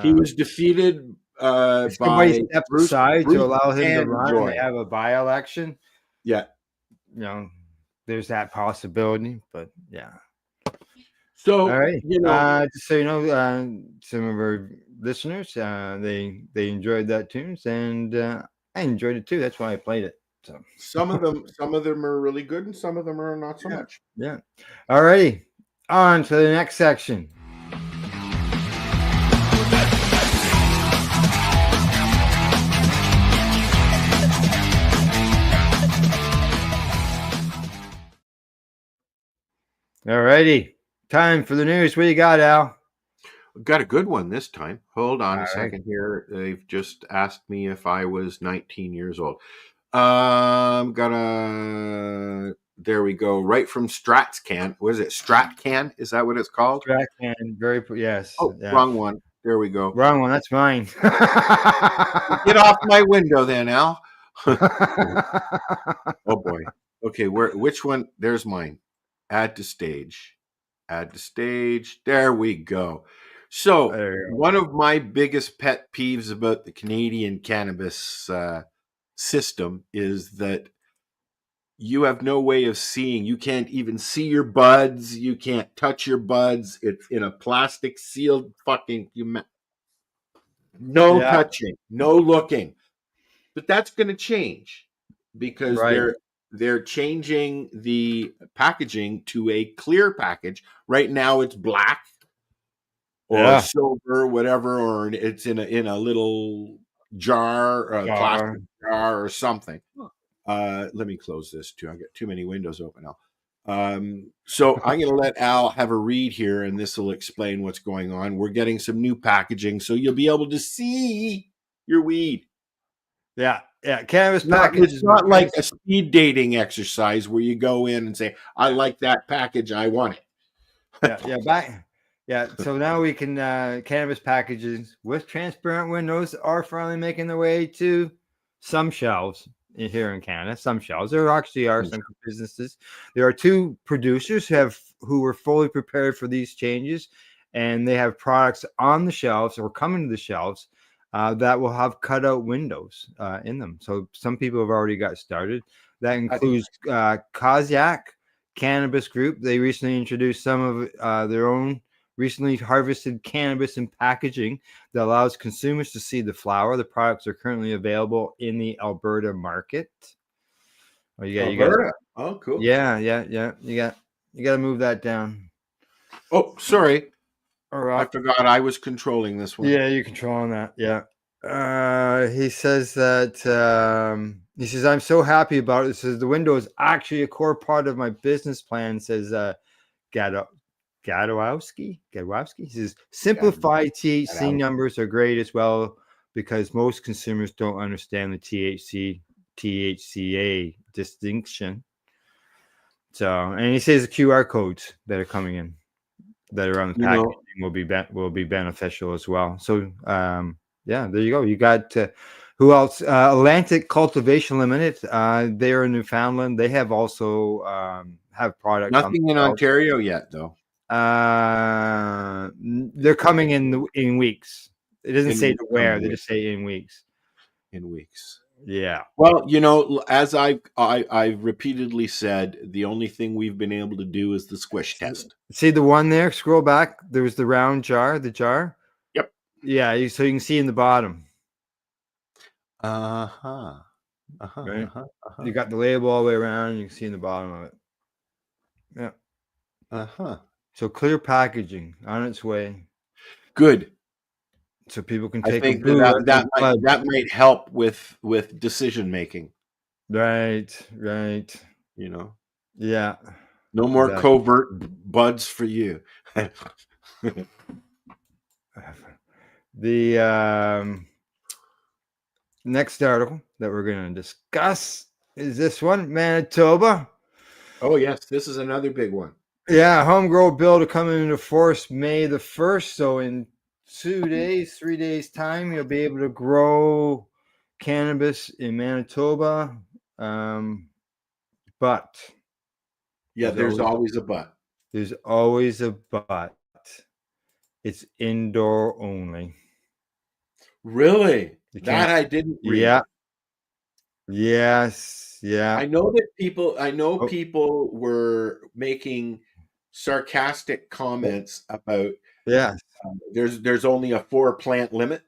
He was defeated somebody by steps Bruce aside to Bruce allow him to run, and they Sandjoy. have a by-election. Yeah. There's that possibility, but yeah. All So right. Just so you know, some of our listeners, they enjoyed that tunes, and I enjoyed it too. That's why I played it. So some of them are really good, and some of them are not so yeah, much. yeah. All righty, on to the next section. All righty, time for the news. What do you got, Al? Got a good one this time. Hold on All a right. second here. They've just asked me if I was 19 years old. There we go. Right from StratsCan. What is it? StratCan? Is that what it's called? Trackman, yes, Oh, yeah. wrong one. There we go. Wrong one. That's mine. Get off my window then, Al. Oh boy. Okay, which one? There's mine. Add to stage. Add to stage. There we go. So There you go. one of my biggest pet peeves about the Canadian cannabis system is that you have no way of seeing. You can't even see your buds. You can't touch your buds. It's in a plastic sealed fucking. No Yeah, touching, no looking. But that's going to change because right. they're changing the packaging to a clear package. Right now, it's black or Yeah. silver, whatever, or it's in a little jar, a Jar. plastic jar, or something. Let me close this too. I got too many windows open now. So I'm going to let Al have a read here, and this will explain what's going on. We're getting some new packaging, so you'll be able to see your weed. Yeah, yeah. Cannabis packages. It's not like a speed dating exercise where you go in and say, "I like that package, I want it." Yeah. So now we can cannabis packages with transparent windows are finally making their way to some shelves here in Canada. Some shelves. There actually are some businesses. There are two producers who were fully prepared for these changes, and they have products on the shelves or coming to the shelves that will have cutout windows in them. So some people have already got started. That includes Kazakh Cannabis Group. They recently introduced some of their own recently harvested cannabis in packaging that allows consumers to see the flower. The products are currently available in the Alberta market. Oh, Alberta. Oh, cool. Yeah. You got to move that down. Oh, sorry. All I right. forgot I was controlling this one. Yeah, you're controlling that. Yeah. He says that he says, I'm so happy about it. He says the window is actually a core part of my business plan, says Gadowski. He says simplified THC numbers are great as well because most consumers don't understand the THCA distinction. So, and he says the QR codes that are coming in that are on the packaging will be beneficial as well. So, yeah, there you go. You got who else? Atlantic Cultivation Limited. They are in Newfoundland. They have also have products. Nothing in Ontario yet, though. They're coming in weeks. It doesn't say to where. They just say in weeks. In weeks. Yeah. Well, as I've repeatedly said, the only thing we've been able to do is the squish test. See the one there? Scroll back. There was the round jar. The jar. Yep. Yeah. So you can see in the bottom. Right? You got the label all the way around. You can see in the bottom of it. Yeah. So clear packaging on its way. Good. So people can I take think that might help with decision making. Right. Yeah. No more covert buds for you. The next article that we're going to discuss is this one, Manitoba. Oh yes, this is another big one. Yeah, home grow bill to come into force May the 1st. So in 3 days time, you'll be able to grow cannabis in Manitoba. But there's always a but. There's always a but. It's indoor only. Really? You That can't. I didn't read. Yeah. Yes. Yeah. I know Oh, people were making sarcastic comments about yeah. there's only a 4 plant limit.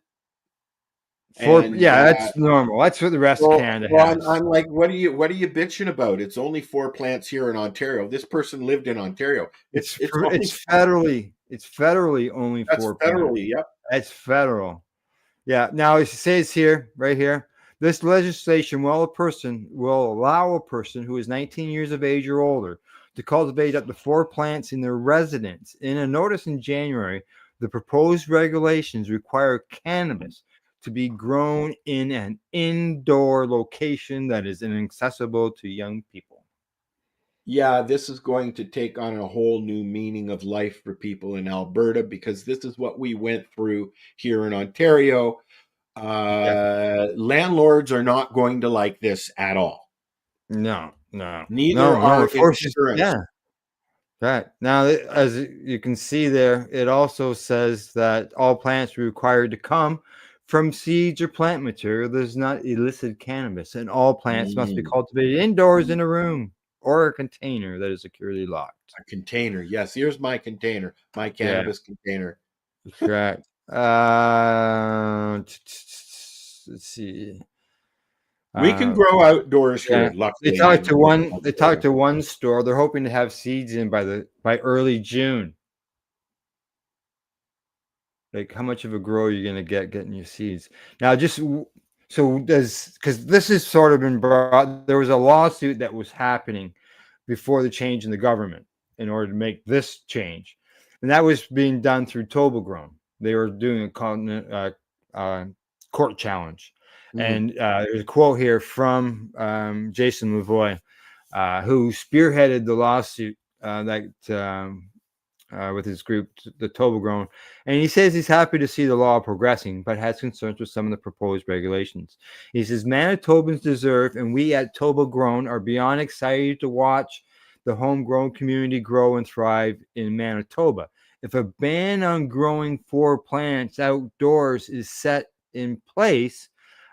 And Yeah, that's normal. That's what the rest of Canada has. I'm like, what are you bitching about? It's only 4 plants here in Ontario. This person lived in Ontario. It's only It's federally only that's 4 plants. federally. Yep. That's federal. Yeah. Now it says here, right here, this legislation will allow a person who is 19 years of age or older to cultivate up to 4 plants in their residence. In a notice in January, the proposed regulations require cannabis to be grown in an indoor location that is inaccessible to young people. Yeah, this is going to take on a whole new meaning of life for people in Alberta because this is what we went through here in Ontario. Yeah. Landlords are not going to like this at all. No, no, Neither no, no. are It forces, insurance. yeah. Right. Now, as you can see there, it also says that all plants are required to come from seeds or plant material that is not illicit cannabis, and all plants must be Mm, cultivated indoors in a room or a container that is securely locked. a container. Yes, here's my container, my Yeah, cannabis container. correct. Let's see. We can Uh, grow outdoors here, yeah, luckily. In They talked Alberta. to one store. They're hoping to have seeds in by early June. Like, how much of a grow are you going to getting your seeds? Now, so because this has sort of been brought, there was a lawsuit that was happening before the change in the government in order to make this change, and that was being done through Tobagrown. They were doing court challenge, Mhm. and there's a quote here from Jason Lavoie, who spearheaded the lawsuit with his group, the Tobagrown. And he says he's happy to see the law progressing, but has concerns with some of the proposed regulations. He says Manitobans deserve, and we at Tobagrown are beyond excited to watch the homegrown community grow and thrive in Manitoba. If a ban on growing 4 plants outdoors is set in place,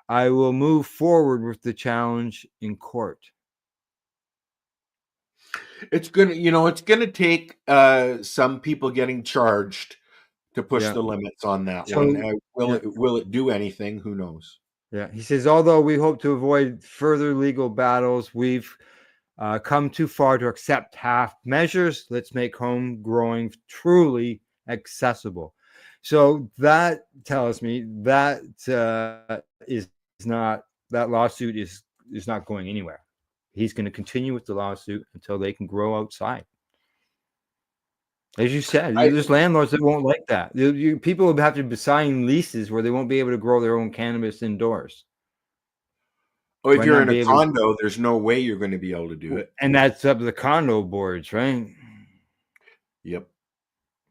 I will move forward with the challenge in court. It's gonna take some people getting charged to push Yeah. the limits on that one. So, Will yeah. it do anything? Who knows? Yeah, he says, although we hope to avoid further legal battles, we've come too far to accept half measures. Let's make home growing truly accessible. So that tells me that is not that lawsuit is not going anywhere. He's going to continue with the lawsuit until they can grow outside. As you said, I there's landlords that won't like that. People will have to sign leases where they won't be able to grow their own cannabis indoors. Oh, if Might you're not in a be able condo, there's no way you're going to be able to do to, it. and that's up to the condo boards, right? Yep.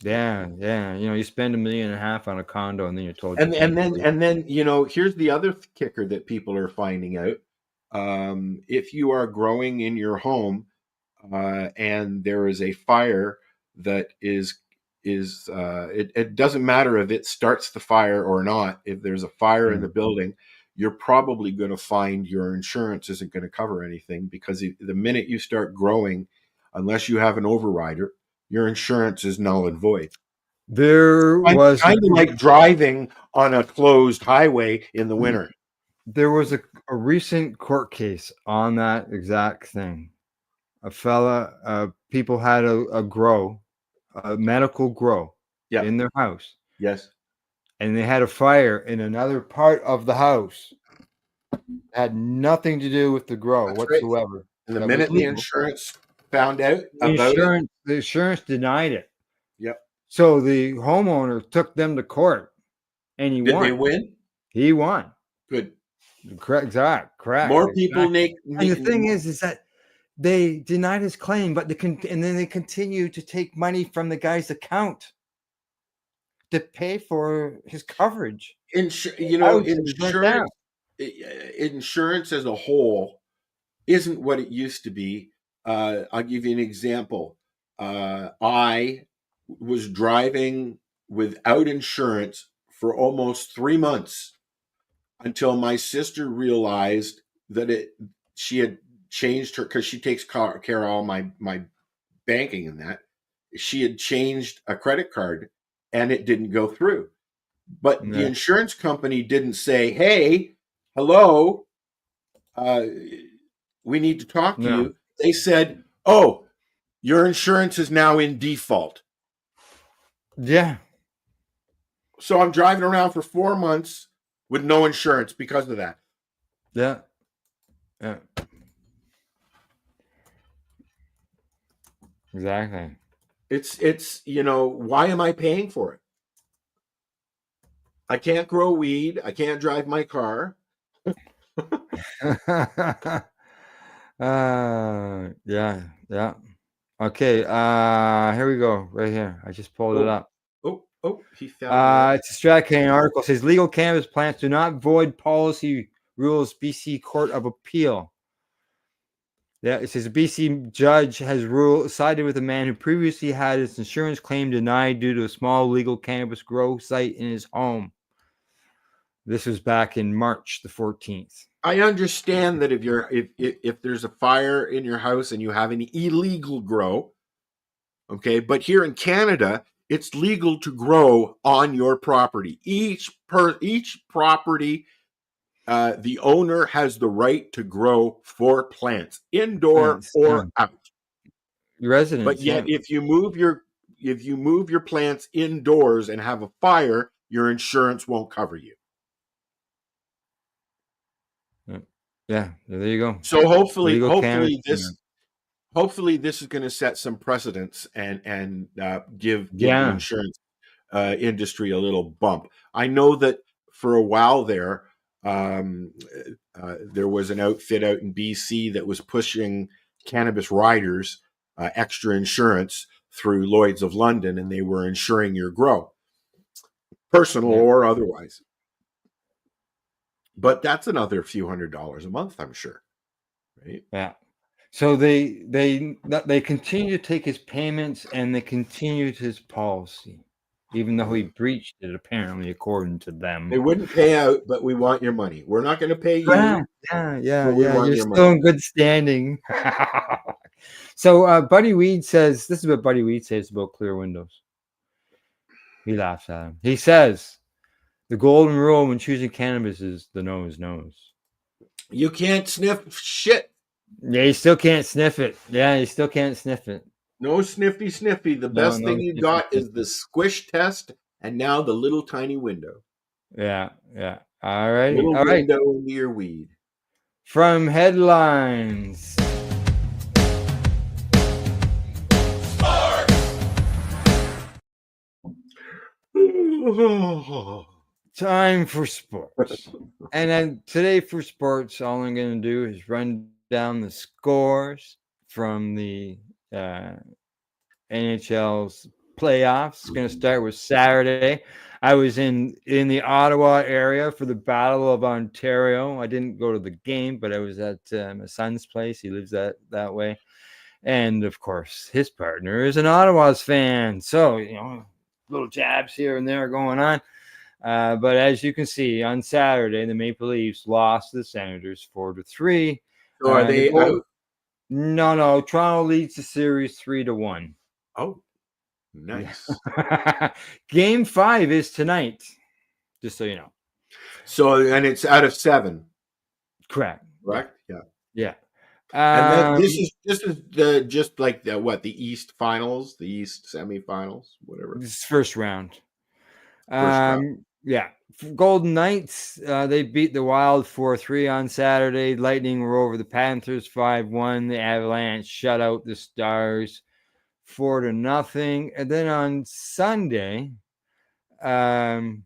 Yeah, yeah. You spend $1.5 million on a condo, and then you're told you And can't and then do it. and then here's the other kicker that people are finding out. If you are growing in your home and there is a fire that it doesn't matter if it starts the fire or not. If there's a fire in the building, you're probably going to find your insurance isn't going to cover anything because the minute you start growing, unless you have an overrider, your insurance is null and void. There was Kind of like driving on a closed highway in the winter. there was a recent court case on that exact thing. People had a medical grow Yeah. in their house, Yes. and they had a fire in another part of the house. Had nothing to do with the grow That's right. whatsoever. And the That was minute the legal. insurance found out about it, The insurance denied it. yep. So the homeowner took them to court, and he Did they won. win? He won. Good. Correct. Correct. More people Exactly. And the thing is that they denied his claim, but and then they continue to take money from the guy's account to pay for his coverage. Insurance insurance as a whole isn't what it used to be. I'll give you an example. I was driving without insurance for almost 3 months until my sister realized that she had changed her, because she takes care of all my banking and that. She had changed a credit card and it didn't go through. But the Yeah. insurance company didn't say, "Hey, hello, we need to talk to No. you." They said, "Oh, your insurance is now in default." Yeah. So I'm driving around for 4 months with no insurance because of that. Yeah. Yeah. Exactly. It's why am I paying for it? I can't grow weed. I can't drive my car. Yeah. Yeah. Okay. Here we go. Right here. I just pulled it Oh, up. he found the right. It's a Stratcan article. It says legal cannabis plants do not void policy rules. BC Court of Appeal. Yeah, it says a BC judge has sided with a man who previously had his insurance claim denied due to a small legal cannabis grow site in his home. This was back in March the 14th. I understand that if there's a fire in your house and you have an illegal grow, okay, but here in Canada, it's legal to grow on your property. Each property, the owner has the right to grow 4 plants, indoor or out. Residents, But yet, if you move your plants indoors and have a fire, your insurance won't cover you. yeah, there you go. So hopefully this is going to set some precedents and give the insurance industry a little bump. I know that for a while there was an outfit out in BC that was pushing cannabis riders extra insurance through Lloyd's of London, and they were insuring your grow, personal or otherwise. But that's another few $100s a month, I'm sure. Right? Yeah. So they continue to take his payments and they continued his policy, even though he breached it, apparently, according to them. They wouldn't pay out, but we want your money. We're not going to pay you. Yeah. You're still in good standing. So Buddy Weed says, this is what Buddy Weed says about clear windows. He laughs at him. He says, the golden rule when choosing cannabis is the nose knows. You can't sniff shit. Yeah, you still can't sniff it. Yeah, you still can't sniff it. No sniffy. The best thing you got is the squish test and now the little tiny window. Yeah. All right. Window into your weed. From headlines. Time for sports. And then today for sports, all I'm going to do is run down the scores from the NHL's playoffs. It's going to start with Saturday. I was in the Ottawa area for the Battle of Ontario. I didn't go to the game, but I was at my son's place. He lives that way. And, of course, his partner is an Ottawa's fan. So, little jabs here and there going on. But as you can see, on Saturday, the Maple Leafs lost to the Senators 4-3. So are they out? No. Toronto leads the series 3-1. Oh, nice. Game 5 is tonight, just so you know. So, and it's out of 7. Correct. Yeah. And then this is just like the East Finals, the East semifinals, whatever. This is first round. Yeah. Golden Knights, they beat the Wild 4-3 on Saturday. Lightning were over the Panthers 5-1. The Avalanche shut out the Stars 4-0. And then on Sunday, the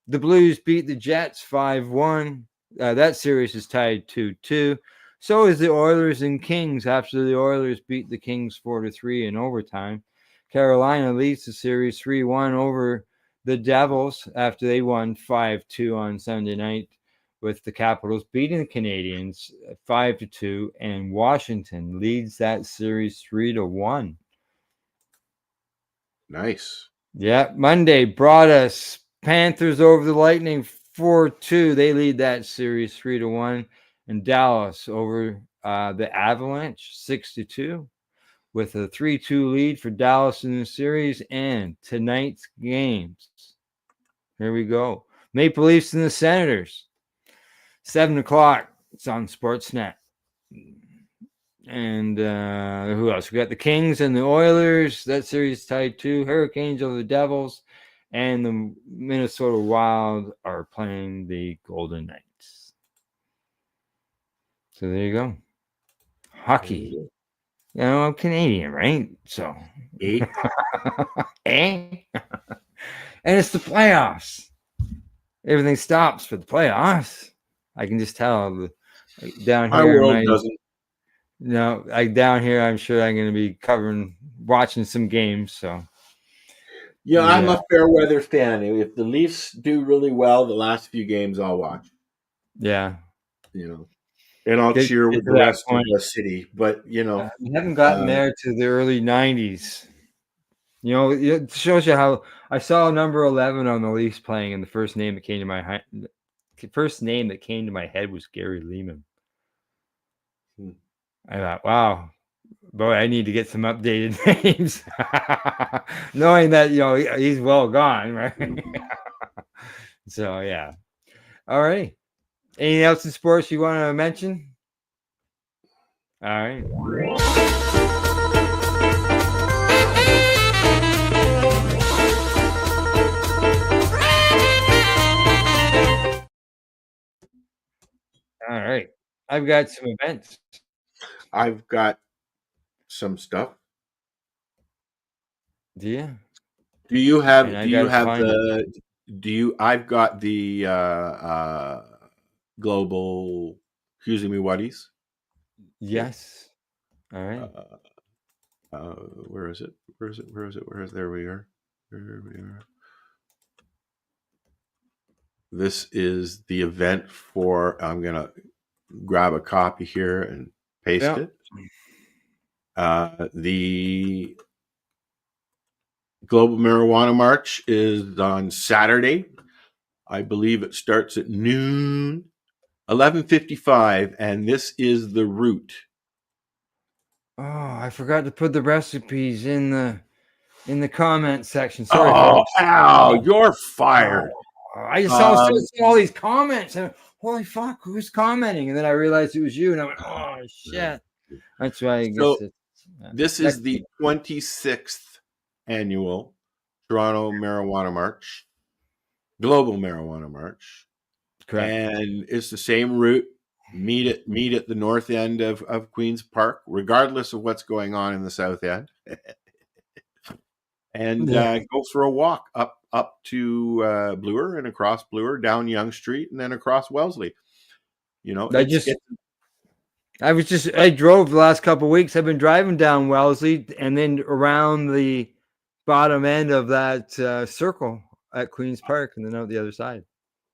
Blues beat the Jets 5-1. That series is tied 2-2. So is the Oilers and Kings after the Oilers beat the Kings 4-3 in overtime. Carolina leads the series 3-1 over the Devils after they won 5-2 on Sunday night, with the Capitals beating the Canadiens 5-2, and Washington leads that series 3-1. Nice. Yeah, Monday brought us Panthers over the Lightning 4-2. They lead that series 3-1. And Dallas over the Avalanche 6-2 with a 3-2 lead for Dallas in the series. And tonight's games. Here we go. Maple Leafs and the Senators. 7 o'clock. It's on Sportsnet. And who else? We got the Kings and the Oilers. That series tied 2. Hurricanes over the Devils. And the Minnesota Wild are playing the Golden Knights. So there you go. Hockey. You know, I'm Canadian, right? So. Eh? And it's the playoffs. Everything stops for the playoffs. I can just tell down My here. world doesn't. No, down here, I'm sure I'm going to be watching some games. So. Yeah, I'm a fair weather fan. If the Leafs do really well, the last few games I'll watch. Yeah. You know, and I'll cheer with the rest of the city. But you know, we haven't gotten there to the early '90s. You know, it shows you how I saw number 11 on the Leafs playing, and the first name that came to my head was Gary Lehman. I thought, wow, boy, I need to get some updated names, knowing that he's well gone, right? So yeah, all right. Anything else in sports you want to mention? All right. All right. I've got some events. I've got some stuff. Do you? Do you have? And Do you have the? Do you? I've got the global. Excuse me, whaties. Yes. All right. Where is it? Where is it? Where is it? Where is? There we are. There we are. This is the event for. I'm gonna grab a copy here and paste it. The Global Marijuana March is on Saturday. I believe it starts at noon, 11:55, and this is the route. Oh, I forgot to put the recipes in the comment section. Sorry, folks. Al, you're fired. I just saw all these comments and holy fuck, who's commenting? And then I realized it was you, and I went, oh shit. That's why I guess this is the 26th annual Toronto Marijuana March, Global Marijuana March. Correct. And it's the same route. Meet at the north end of Queen's Park, regardless of what's going on in the south end. And go for a walk up to Bloor and across Bloor, down Yonge Street, and then across Wellesley. You know, I drove the last couple of weeks. I've been driving down Wellesley and then around the bottom end of that circle at Queen's Park and then out the other side.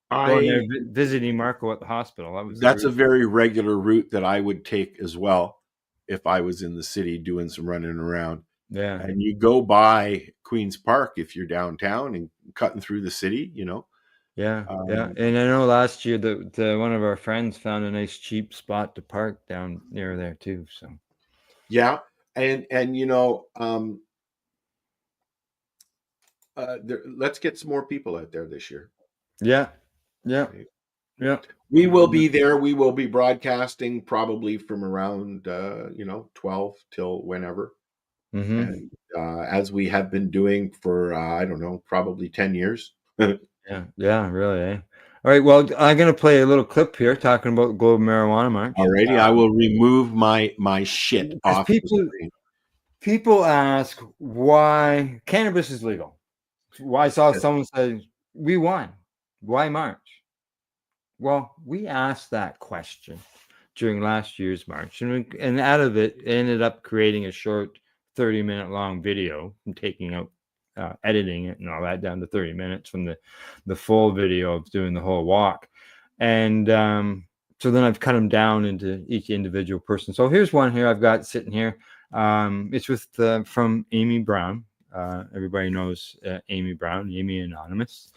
Going there visiting Marco at the hospital. That's a very regular route that I would take as well if I was in the city doing some running around. Yeah. And you go by Queen's Park if you're downtown and cutting through the city, you know. Yeah. And I know last year that one of our friends found a nice cheap spot to park down near there too. So yeah. And you know, let's get some more people out there this year. Yeah. We will be there. We will be broadcasting probably from around 12 till whenever. And as we have been doing for I don't know, probably 10 years. Yeah, really. All right, well, I'm gonna play a little clip here talking about the Global Marijuana March. Alrighty, I will remove my shit off the screen. People ask why cannabis is legal. I saw someone say we won. Why March? Well, we asked that question during last year's March, and out of it ended up creating a short 30-minute long video and taking out editing it and all that down to 30 minutes from the full video of doing the whole walk. And so then I've cut them down into each individual person. So here's one here I've got sitting here. It's with from Amy Brown. Everybody knows Amy Brown, Amy Anonymous,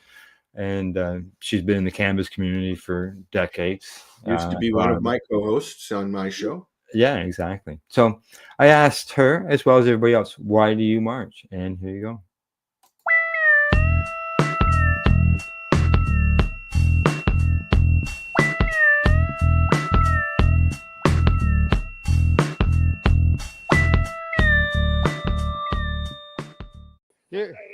and she's been in the cannabis community for decades. Used to be one of my co-hosts on my show. Yeah, exactly. So I asked her, as well as everybody else, why do you march? And here you go.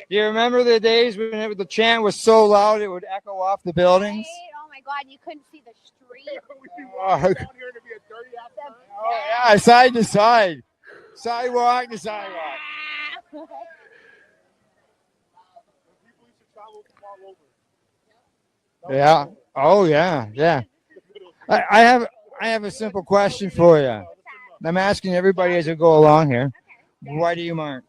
You remember the days when the chant was so loud it would echo off the buildings? Right? Oh my God, you couldn't see the street. Oh, yeah, side to side, sidewalk to sidewalk. Yeah. Oh yeah, yeah. I have a simple question for you. I'm asking everybody as we go along here. Why do you march?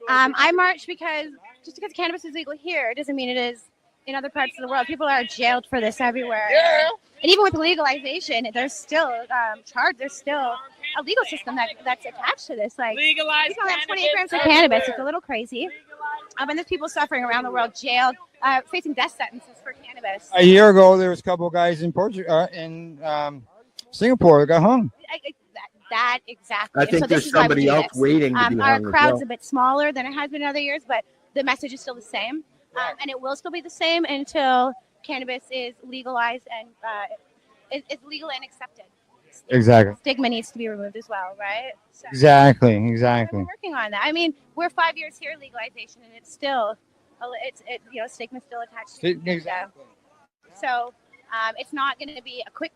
I march because just because cannabis is legal here doesn't mean it is in other parts of the world. People are jailed for this everywhere. Yeah. And even with legalization, there's still there's still a legal system that's attached to this. Like, Legalize people have 28 cannabis grams of everywhere. cannabis. It's a little crazy. And there's people suffering around the world, jailed, facing death sentences for cannabis. A year ago, there was a couple of guys in Singapore that got hung. That exactly. I think so this there's is why we somebody do else this. waiting to be Our hung as crowd's well. a bit smaller than it has been in other years, but the message is still the same, and it will still be the same until cannabis is legalized and it's legal and accepted. Exactly. Stigma needs to be removed as well, right? So, Exactly. We're working on that. I mean, we're 5 years here legalization, and it's still, stigma's still attached to it. Exactly. So it's not going to be a quick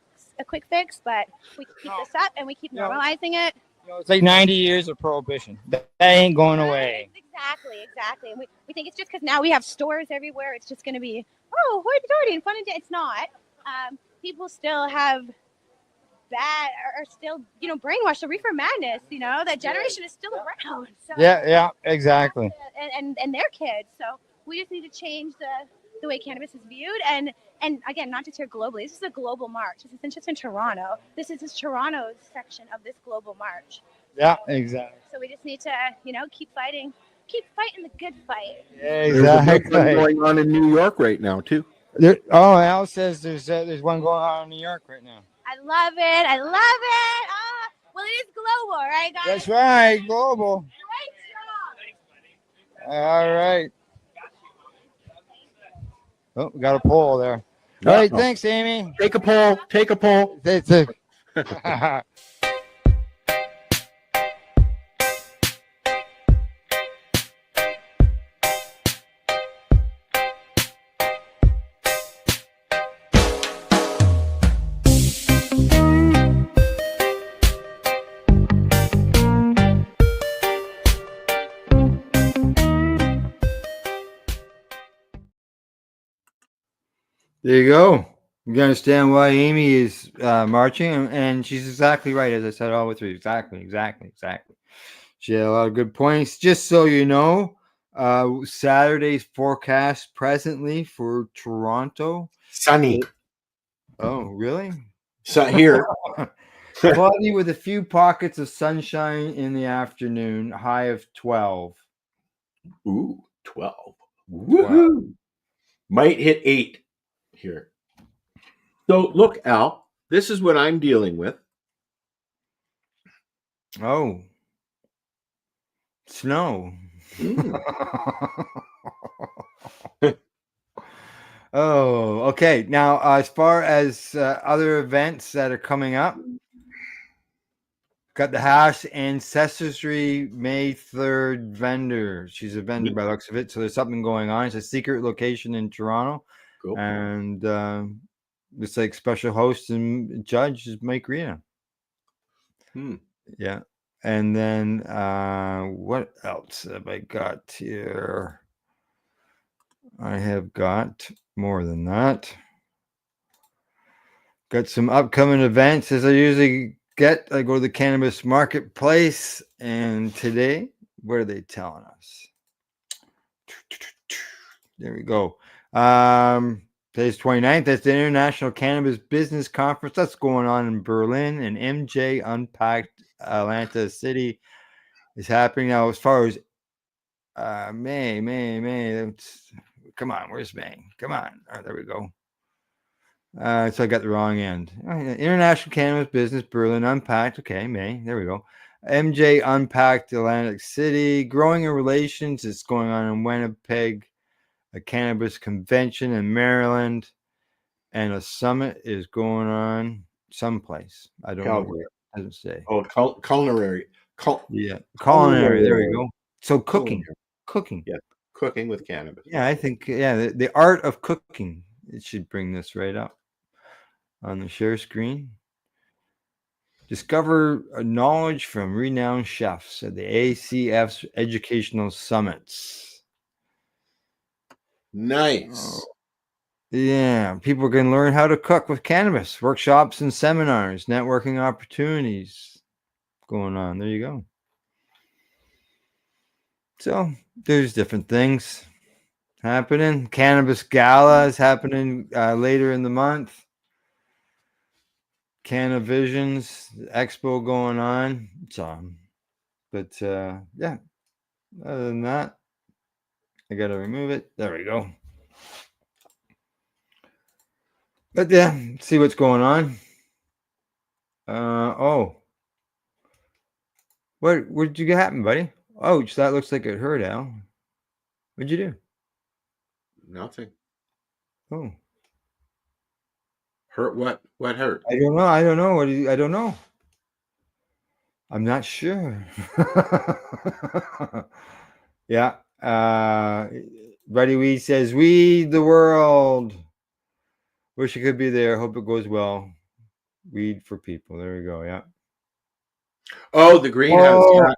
fix, but we keep this up and we keep normalizing it. It's like 90 years of prohibition. That ain't going away. Exactly. And we think it's just because now we have stores everywhere. It's just going to be, oh, hoity-toity and fun and it's not. People still have that are still, brainwashed. The reefer madness, that generation is still around. So, Yeah, exactly. And their kids. So we just need to change the way cannabis is viewed. And again, not just here globally. This is a global march. This isn't just in Toronto. This is Toronto's section of this global march. Yeah, exactly. So we just need to, keep fighting the good fight. Yeah, There's a big exactly. one going on in New York right now too. Al says there's one going on in New York right now. I love it. Well, it is global, right, guys? That's right, global. All right. Oh, we got a poll there. All right, thanks, Amy. Take a poll. There you go. You understand why Amy is marching, and she's exactly right, as I said all the way through. Exactly. She had a lot of good points. Just so you know, Saturday's forecast presently for Toronto. Sunny. Oh, really? So here. Cloudy with a few pockets of sunshine in the afternoon, high of 12. Ooh, 12. Woohoo! Might hit 8 here. So look, Al, this is what I'm dealing with. Oh. Snow. Oh, okay. Now, as far as other events that are coming up, got the Hash Ancestry May 3rd vendor. She's a vendor by the looks of it. So there's something going on. It's a secret location in Toronto. Cool. And it's like special host and judge is Mike Rena. Yeah. And then what else have I got here? I have got more than that. Got some upcoming events as I usually get. I go to the cannabis marketplace, and today, what are they telling us? There we go. Today's 29th. That's the International Cannabis Business Conference. That's going on in Berlin, and MJ Unpacked Atlanta City is happening now. As far as May. Come on, where's May? Come on. Oh, there we go. So I got the wrong end. Oh, yeah. International Cannabis Business Berlin Unpacked. Okay, May. There we go. MJ Unpacked Atlantic City. Growing in Relations is going on in Winnipeg. A cannabis convention in Maryland. And a summit is going on someplace. I don't know where. Calgary. It doesn't say. Oh, culinary. Yeah, culinary. There we Culinary. go. So cooking. Culinary. Yeah, cooking with cannabis. Yeah, I think the art of cooking. It should bring this right up on the share screen. Discover knowledge from renowned chefs at the ACF's educational summits. Nice. Yeah, people can learn how to cook with cannabis. Workshops and seminars, networking opportunities going on. There you go. So there's different things happening. Cannabis Gala is happening later in the month. Cannavisions Expo going on. So, but yeah. Other than that, I gotta remove it. There we go. But yeah, see what's going on. Oh, what did you happen, buddy? Oh, that looks like it hurt, Al. What'd you do? Nothing. Oh, Hurt what? What hurt? I don't know. I don't know. I don't know. I'm not sure. Yeah. Buddy Weed says, "Weed the world. Wish you could be there. Hope it goes well. Weed for people." There we go. Yeah. Oh, the greenhouse. Oh, Yeah.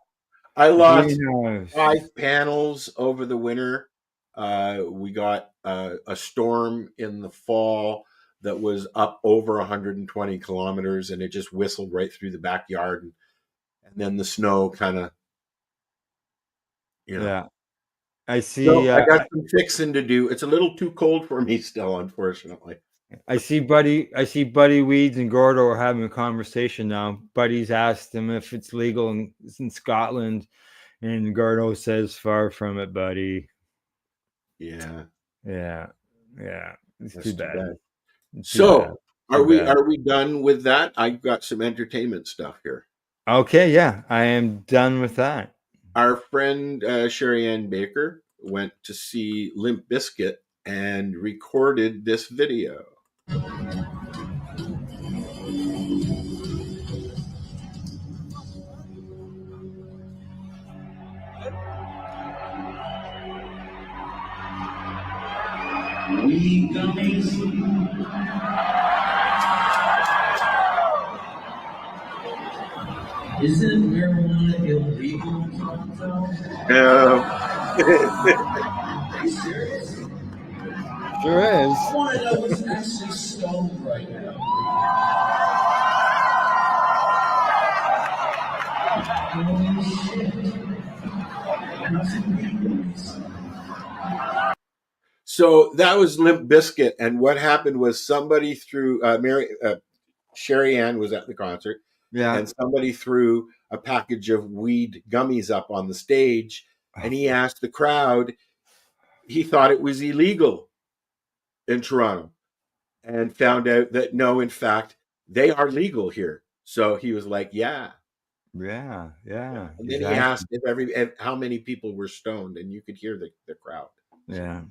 I lost greenhouse. 5 panels over the winter. We got a storm in the fall that was up over 120 kilometers, and it just whistled right through the backyard. And then the snow kind of, Yeah. I see. So I got some fixing to do. It's a little too cold for me still, unfortunately. I see Buddy Weeds and Gordo are having a conversation now. Buddy's asked him if it's legal in Scotland, and Gordo says, "Far from it, buddy." Yeah. It's That's too bad. So are we done with that? I've got some entertainment stuff here. Okay, yeah, I am done with that. Our friend Sherry Ann Baker went to see Limp Bizkit and recorded this video. Weed gummies. Isn't marijuana illegal? No. Are you serious? Sure is. I want to know who's actually stoned right now. Holy shit. So that was Limp Bizkit, and what happened was somebody threw Sherry Ann was at the concert, and somebody threw a package of weed gummies up on the stage, and he asked the crowd. He thought it was illegal in Toronto, and found out that no, in fact, they are legal here. So he was like, "Yeah." And then he asked if how many people were stoned, and you could hear the crowd. Yeah.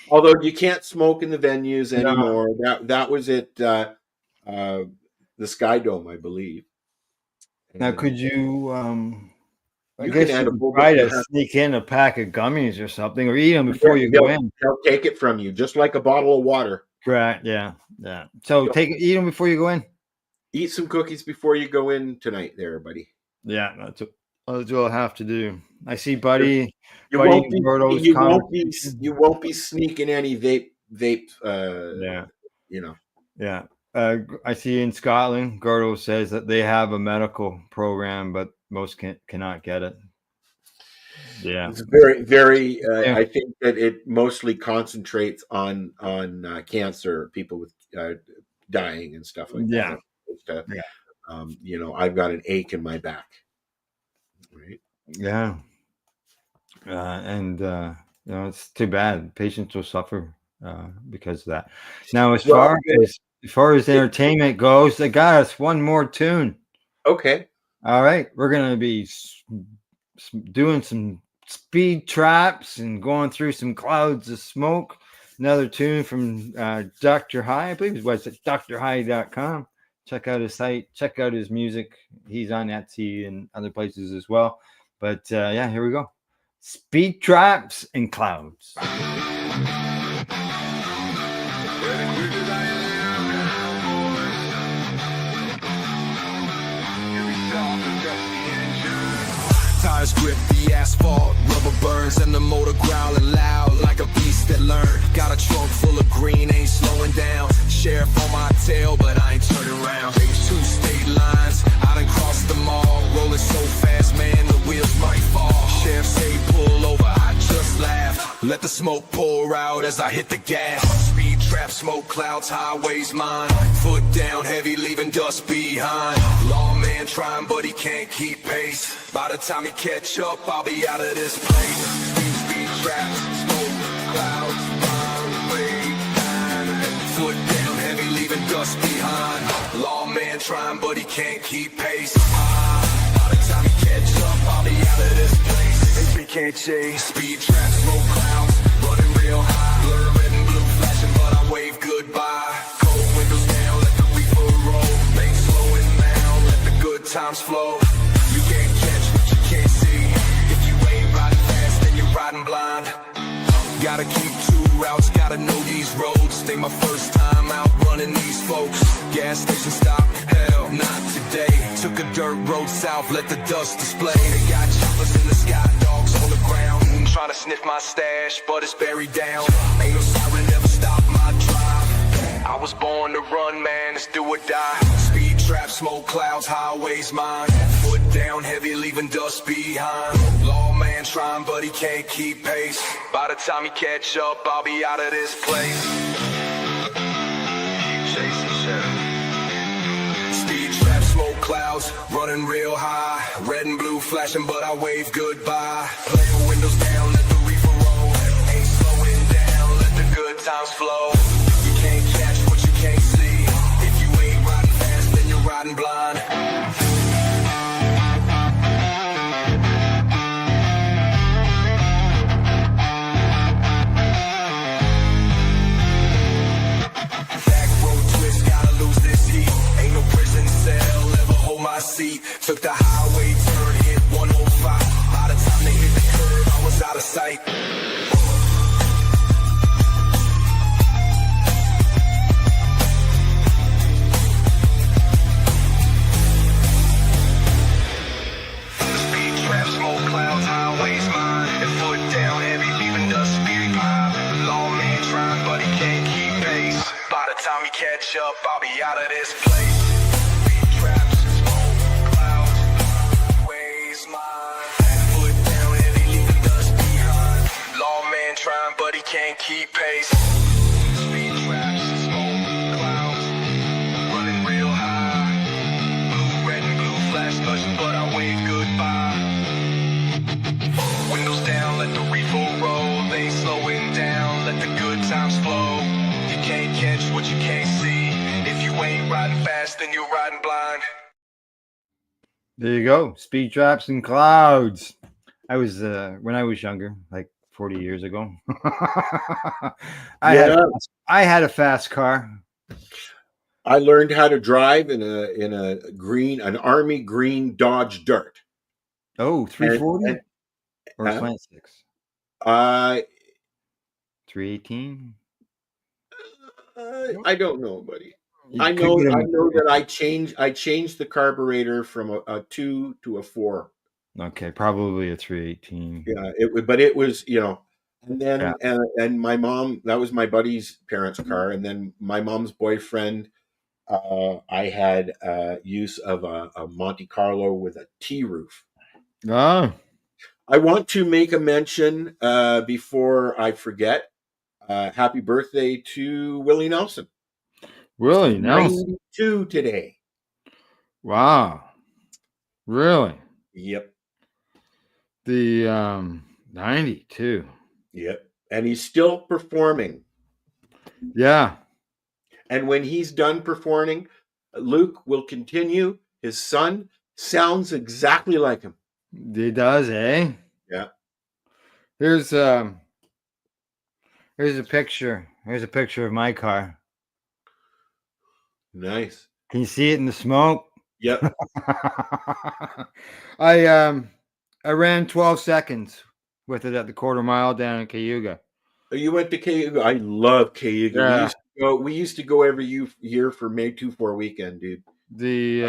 Although you can't smoke in the venues anymore. That was at the Sky Dome, I believe. Now, could you? I You guess can add you a could whole try to bunch of- sneak in a pack of gummies or something, or eat them before you go in. They'll take it from you, just like a bottle of water. Right? Yeah. So eat them before you go in. Eat some cookies before you go in tonight, there, buddy. Yeah, that's what I'll have to do. I see, Buddy. You won't be sneaking any vape. Yeah. I see in Scotland, Gordo says that they have a medical program, but most cannot get it. Yeah, it's very, very. I think that it mostly concentrates on cancer, people with dying and stuff like that. I've got an ache in my back. Right. Yeah. And it's too bad. Patients will suffer because of that. Now, Well, as far as entertainment goes, they got us one more tune. okay. All right, we're gonna be doing some speed traps and going through some clouds of smoke. Another tune from Dr. High, I believe his website, drhigh.com. Check out his site, check out his music. He's on Etsy and other places as well. But yeah, here we go. Speed traps and clouds. Tires grip the asphalt, rubber burns and the motor growling loud like a beast that learned. Got a trunk full of green, ain't slowing down. Sheriff on my tail, but I ain't turning around. 2 state lines, I done crossed them all. Rolling so fast, man, the wheels might fall. Sheriff say pull over, I just laugh. Let the smoke pour out as I hit the gas. Speed trap, smoke clouds, highways mine. Foot down heavy, leaving dust behind. Lawman trying, but he can't keep pace. By the time he catch up, I'll be out of this place. Speed traps, smoke clouds, highway mine. Foot down heavy, leaving dust behind. Lawman trying, but he can't keep pace. By the time he catch up, I'll be out of this place. They can't chase. Speed traps, smoke clouds, running real high. Blur red and blue flashing, but I wave goodbye. Cold windows down, let the reefer roll. Ain't slowing down, let the good times flow. You can't catch what you can't see. If you ain't riding fast, then you're riding blind. Gotta keep 2 routes, gotta know these roads. Think my first time out running these folks. Gas station stop, hell, not today. Took a dirt road south, let the dust display. They got choppers in the sky, dogs on the ground. Trying to sniff my stash, but it's buried down. Ain't no siren, never stop my drive. I was born to run, man, it's do or die. Speed trap, smoke clouds, highways mine. Foot down heavy, leaving dust behind. Lawman trying, but he can't keep pace. By the time he catch up, I'll be out of this place. Chasing shadow. Speed trap, smoke clouds, running real high. Red and blue flashing, but I wave goodbye. Play the windows down, let the reefer roll. Ain't slowing down, let the good times flow. You can't catch what you can't see. If you ain't riding fast, then you're riding blind. Back road twist, gotta lose this heat. Ain't no prison cell, ever hold my seat. Took the highway turn, hit 105. By the time they hit the curb, I was out of sight. Speed trap, smoke clouds, highways mine. And foot down heavy, leaving dust behind. Lawman trying, but he can't keep pace. By the time he catch up, I'll be out of this place. Speed traps, smoke clouds, highways mine. Foot down heavy, leaving dust behind. Lawman trying, but he can't keep pace. Speed traps, smoke clouds, running real high. Blue, red, and blue flash blushing, but I wave goodbye. Windows down, let the reefer roll. They ain't slowing down, let the good times flow. You can't catch what you can't see. If you ain't riding fast, then you're riding blind. There you go. Speed traps and clouds. I was when I was younger, like 40 years ago. I had a fast car. I learned how to drive in an army green Dodge Dart. Oh, 340 or slant six. 318. I don't know, buddy. I know that I changed the carburetor from a 2 to a 4. Okay, probably a 318. Yeah, it was, and then and my mom, that was my buddy's parents' car, and then my mom's boyfriend, I had use of a Monte Carlo with a T roof. Oh. I want to make a mention before I forget. Happy birthday to Willie Nelson. Willie Nelson. 92 today. Wow. Really? Yep. The 92. Yep. And he's still performing. Yeah. And when he's done performing, Luke will continue. His son sounds exactly like him. He does, eh? Yeah. Here's a picture. Here's a picture of my car. Nice. Can you see it in the smoke? Yep. I ran 12 seconds with it at the quarter mile down in Cayuga. You went to Cayuga. I love Cayuga. Yeah. We used to go every year for May 24 weekend, dude. The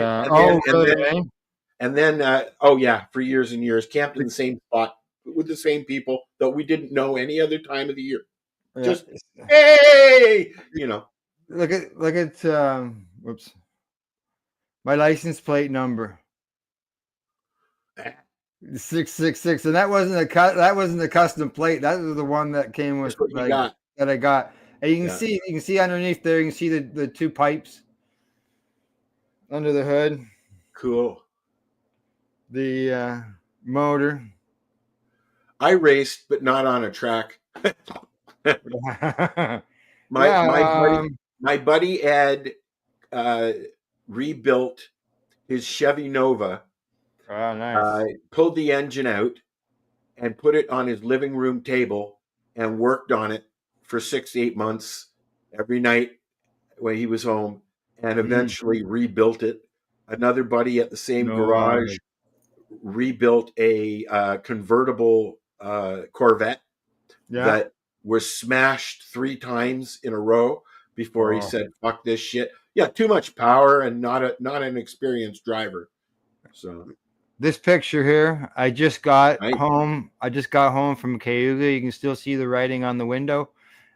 and then oh yeah, for years and years, camped in the same spot with the same people that we didn't know any other time of the year. Yeah. Just hey, you know. Look at whoops. My license plate number. 666, and that wasn't a custom plate. That was the one that came with that I got. And you can see underneath there. You can see the two pipes under the hood. Cool. The motor. I raced, but not on a track. My buddy Ed rebuilt his Chevy Nova. Oh, nice. Pulled the engine out and put it on his living room table and worked on it for 6 to 8 months every night when he was home, and eventually rebuilt it. Another buddy at the same garage rebuilt a convertible Corvette that was smashed 3 times in a row before he said, "Fuck this shit." Yeah, too much power and not an experienced driver. So this picture here, I just got home. I just got home from Cayuga. You can still see the writing on the window,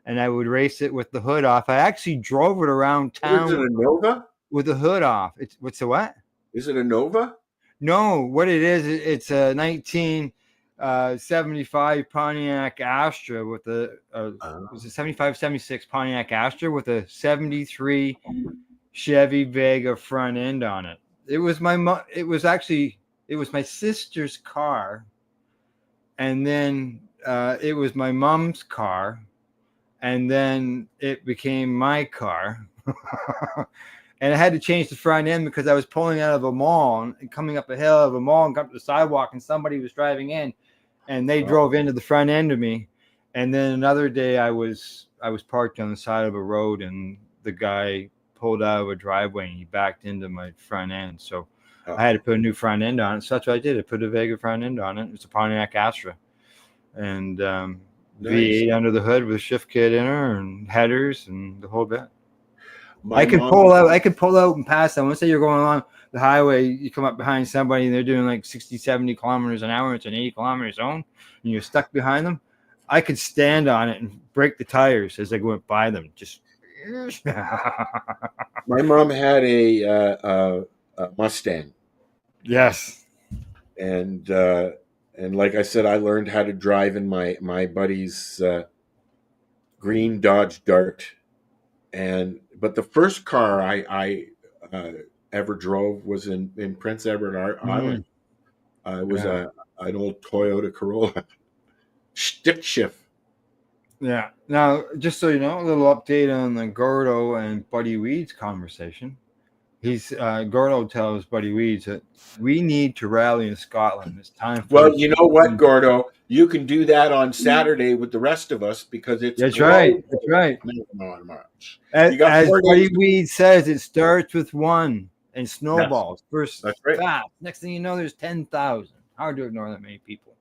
and I would race it with the hood off. I actually drove it around town. Is it a Nova? With the hood off. What's the what? Is it a Nova? No, what it is, it's a 1975 Pontiac Astra with was it 75, 76 Pontiac Astra with a 73 Chevy Vega front end on it. It was my sister's car, and then it was my mom's car, and then it became my car. And I had to change the front end because I was pulling out of a mall and coming up a hill of a mall and got to the sidewalk, and somebody was driving in, and they drove into the front end of me. And then another day I was parked on the side of a road, and the guy pulled out of a driveway and he backed into my front end. So I had to put a new front end on it. So that's what I did. I put a Vega front end on it. It's a Pontiac Astra, and V8 under the hood with a shift kit in her and headers and the whole bit. I could pull out and pass them. Let's say you're going along the highway, you come up behind somebody and they're doing like 60, 70 kilometers an hour. It's an 80 kilometer zone, and you're stuck behind them. I could stand on it and break the tires as I went by them. Just my mom had a Mustang. Yes. And like I said, I learned how to drive in my buddy's green Dodge Dart. But the first car I ever drove was in Prince Edward Island. It was an old Toyota Corolla stick shift. Yeah. Now, just so you know, a little update on the Gordo and Buddy Weeds conversation. Gordo tells Buddy Weeds that we need to rally in Scotland. It's time for. Well, you know what, Gordo? You can do that on Saturday with the rest of us because it's. That's right. That's right. As Buddy Weeds says, it starts with one and snowballs. First, that's right. Fast. Next thing you know, there's 10,000. Hard to ignore that many people.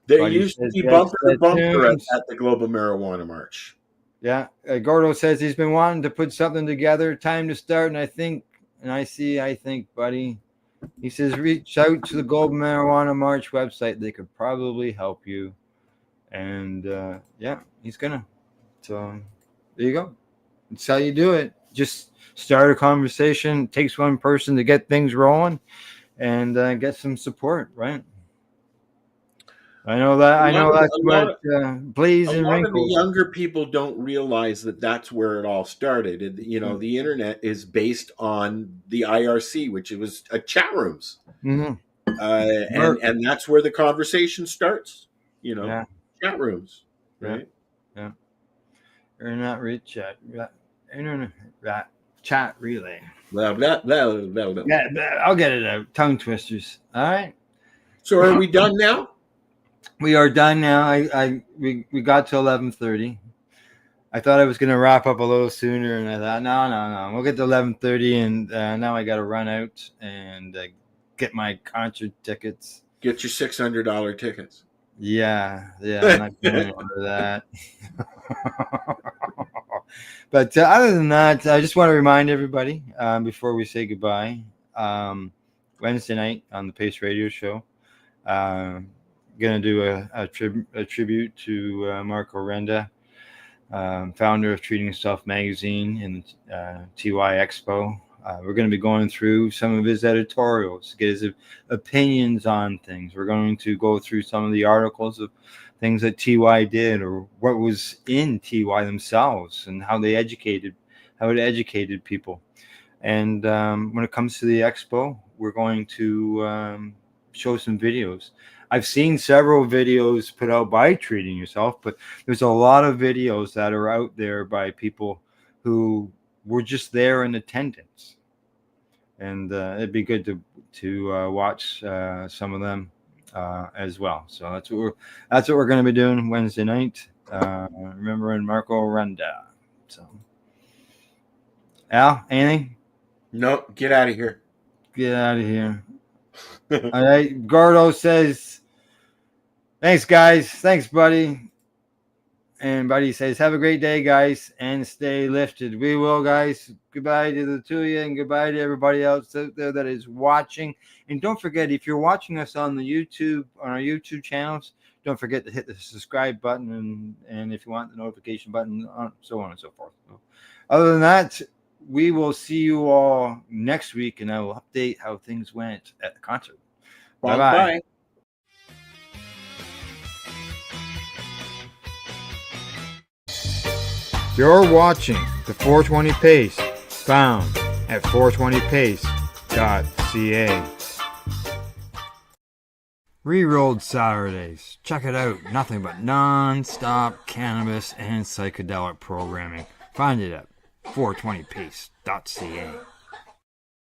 There used to be bumper to bumper at the Global Marijuana March. Yeah, Gordo says he's been wanting to put something together. Time to start, and I think, buddy. He says reach out to the Global Marijuana March website. They could probably help you. And he's gonna. So there you go. That's how you do it. Just start a conversation. It takes one person to get things rolling, and get some support, right? I know that's what Blaze and Wrinkles. A lot of the younger people don't realize that that's where it all started. The internet is based on the IRC, which it was chat rooms, and that's where the conversation starts. Yeah. chat rooms, Yeah. right? Yeah. Internet chat relay. Blah, blah, blah, blah, blah. Yeah, I'll get it out. Tongue twisters. All right. So are we done now? We are done now. We got to 11:30. I thought I was going to wrap up a little sooner, and I thought, no. We'll get to 11:30, and now I got to run out and get my concert tickets. Get your $600 tickets. Yeah, I'm not going over that. But other than that, I just want to remind everybody before we say goodbye. Wednesday night on the Pace Radio Show, going to do a tribute to Marco Renda, founder of Treating Yourself magazine and TY Expo. We're going to be going through some of his editorials, get his opinions on things. We're going to go through some of the articles of things that TY did or what was in TY themselves and how it educated people. And when it comes to the expo, we're going to show some videos. I've seen several videos put out by Treating Yourself, but there's a lot of videos that are out there by people who were just there in attendance. And it'd be good to watch some of them as well. So that's what we're going to be doing Wednesday night. Remembering Marco Renda. So, Al, anything? No, get out of here. Get out of here. All right. Gordo says, thanks, guys. Thanks, buddy. And Buddy says, have a great day, guys, and stay lifted. We will, guys. Goodbye to the two of you, and goodbye to everybody else out there that is watching. And don't forget, if you're watching us on our YouTube channels, don't forget to hit the subscribe button, and if you want the notification button, so on and so forth. So, other than that, we will see you all next week, and I will update how things went at the concert. Bye-bye. You're watching the 420 Pace, found at 420pace.ca. Rerolled Saturdays. Check it out. Nothing but non-stop cannabis and psychedelic programming. Find it at 420pace.ca.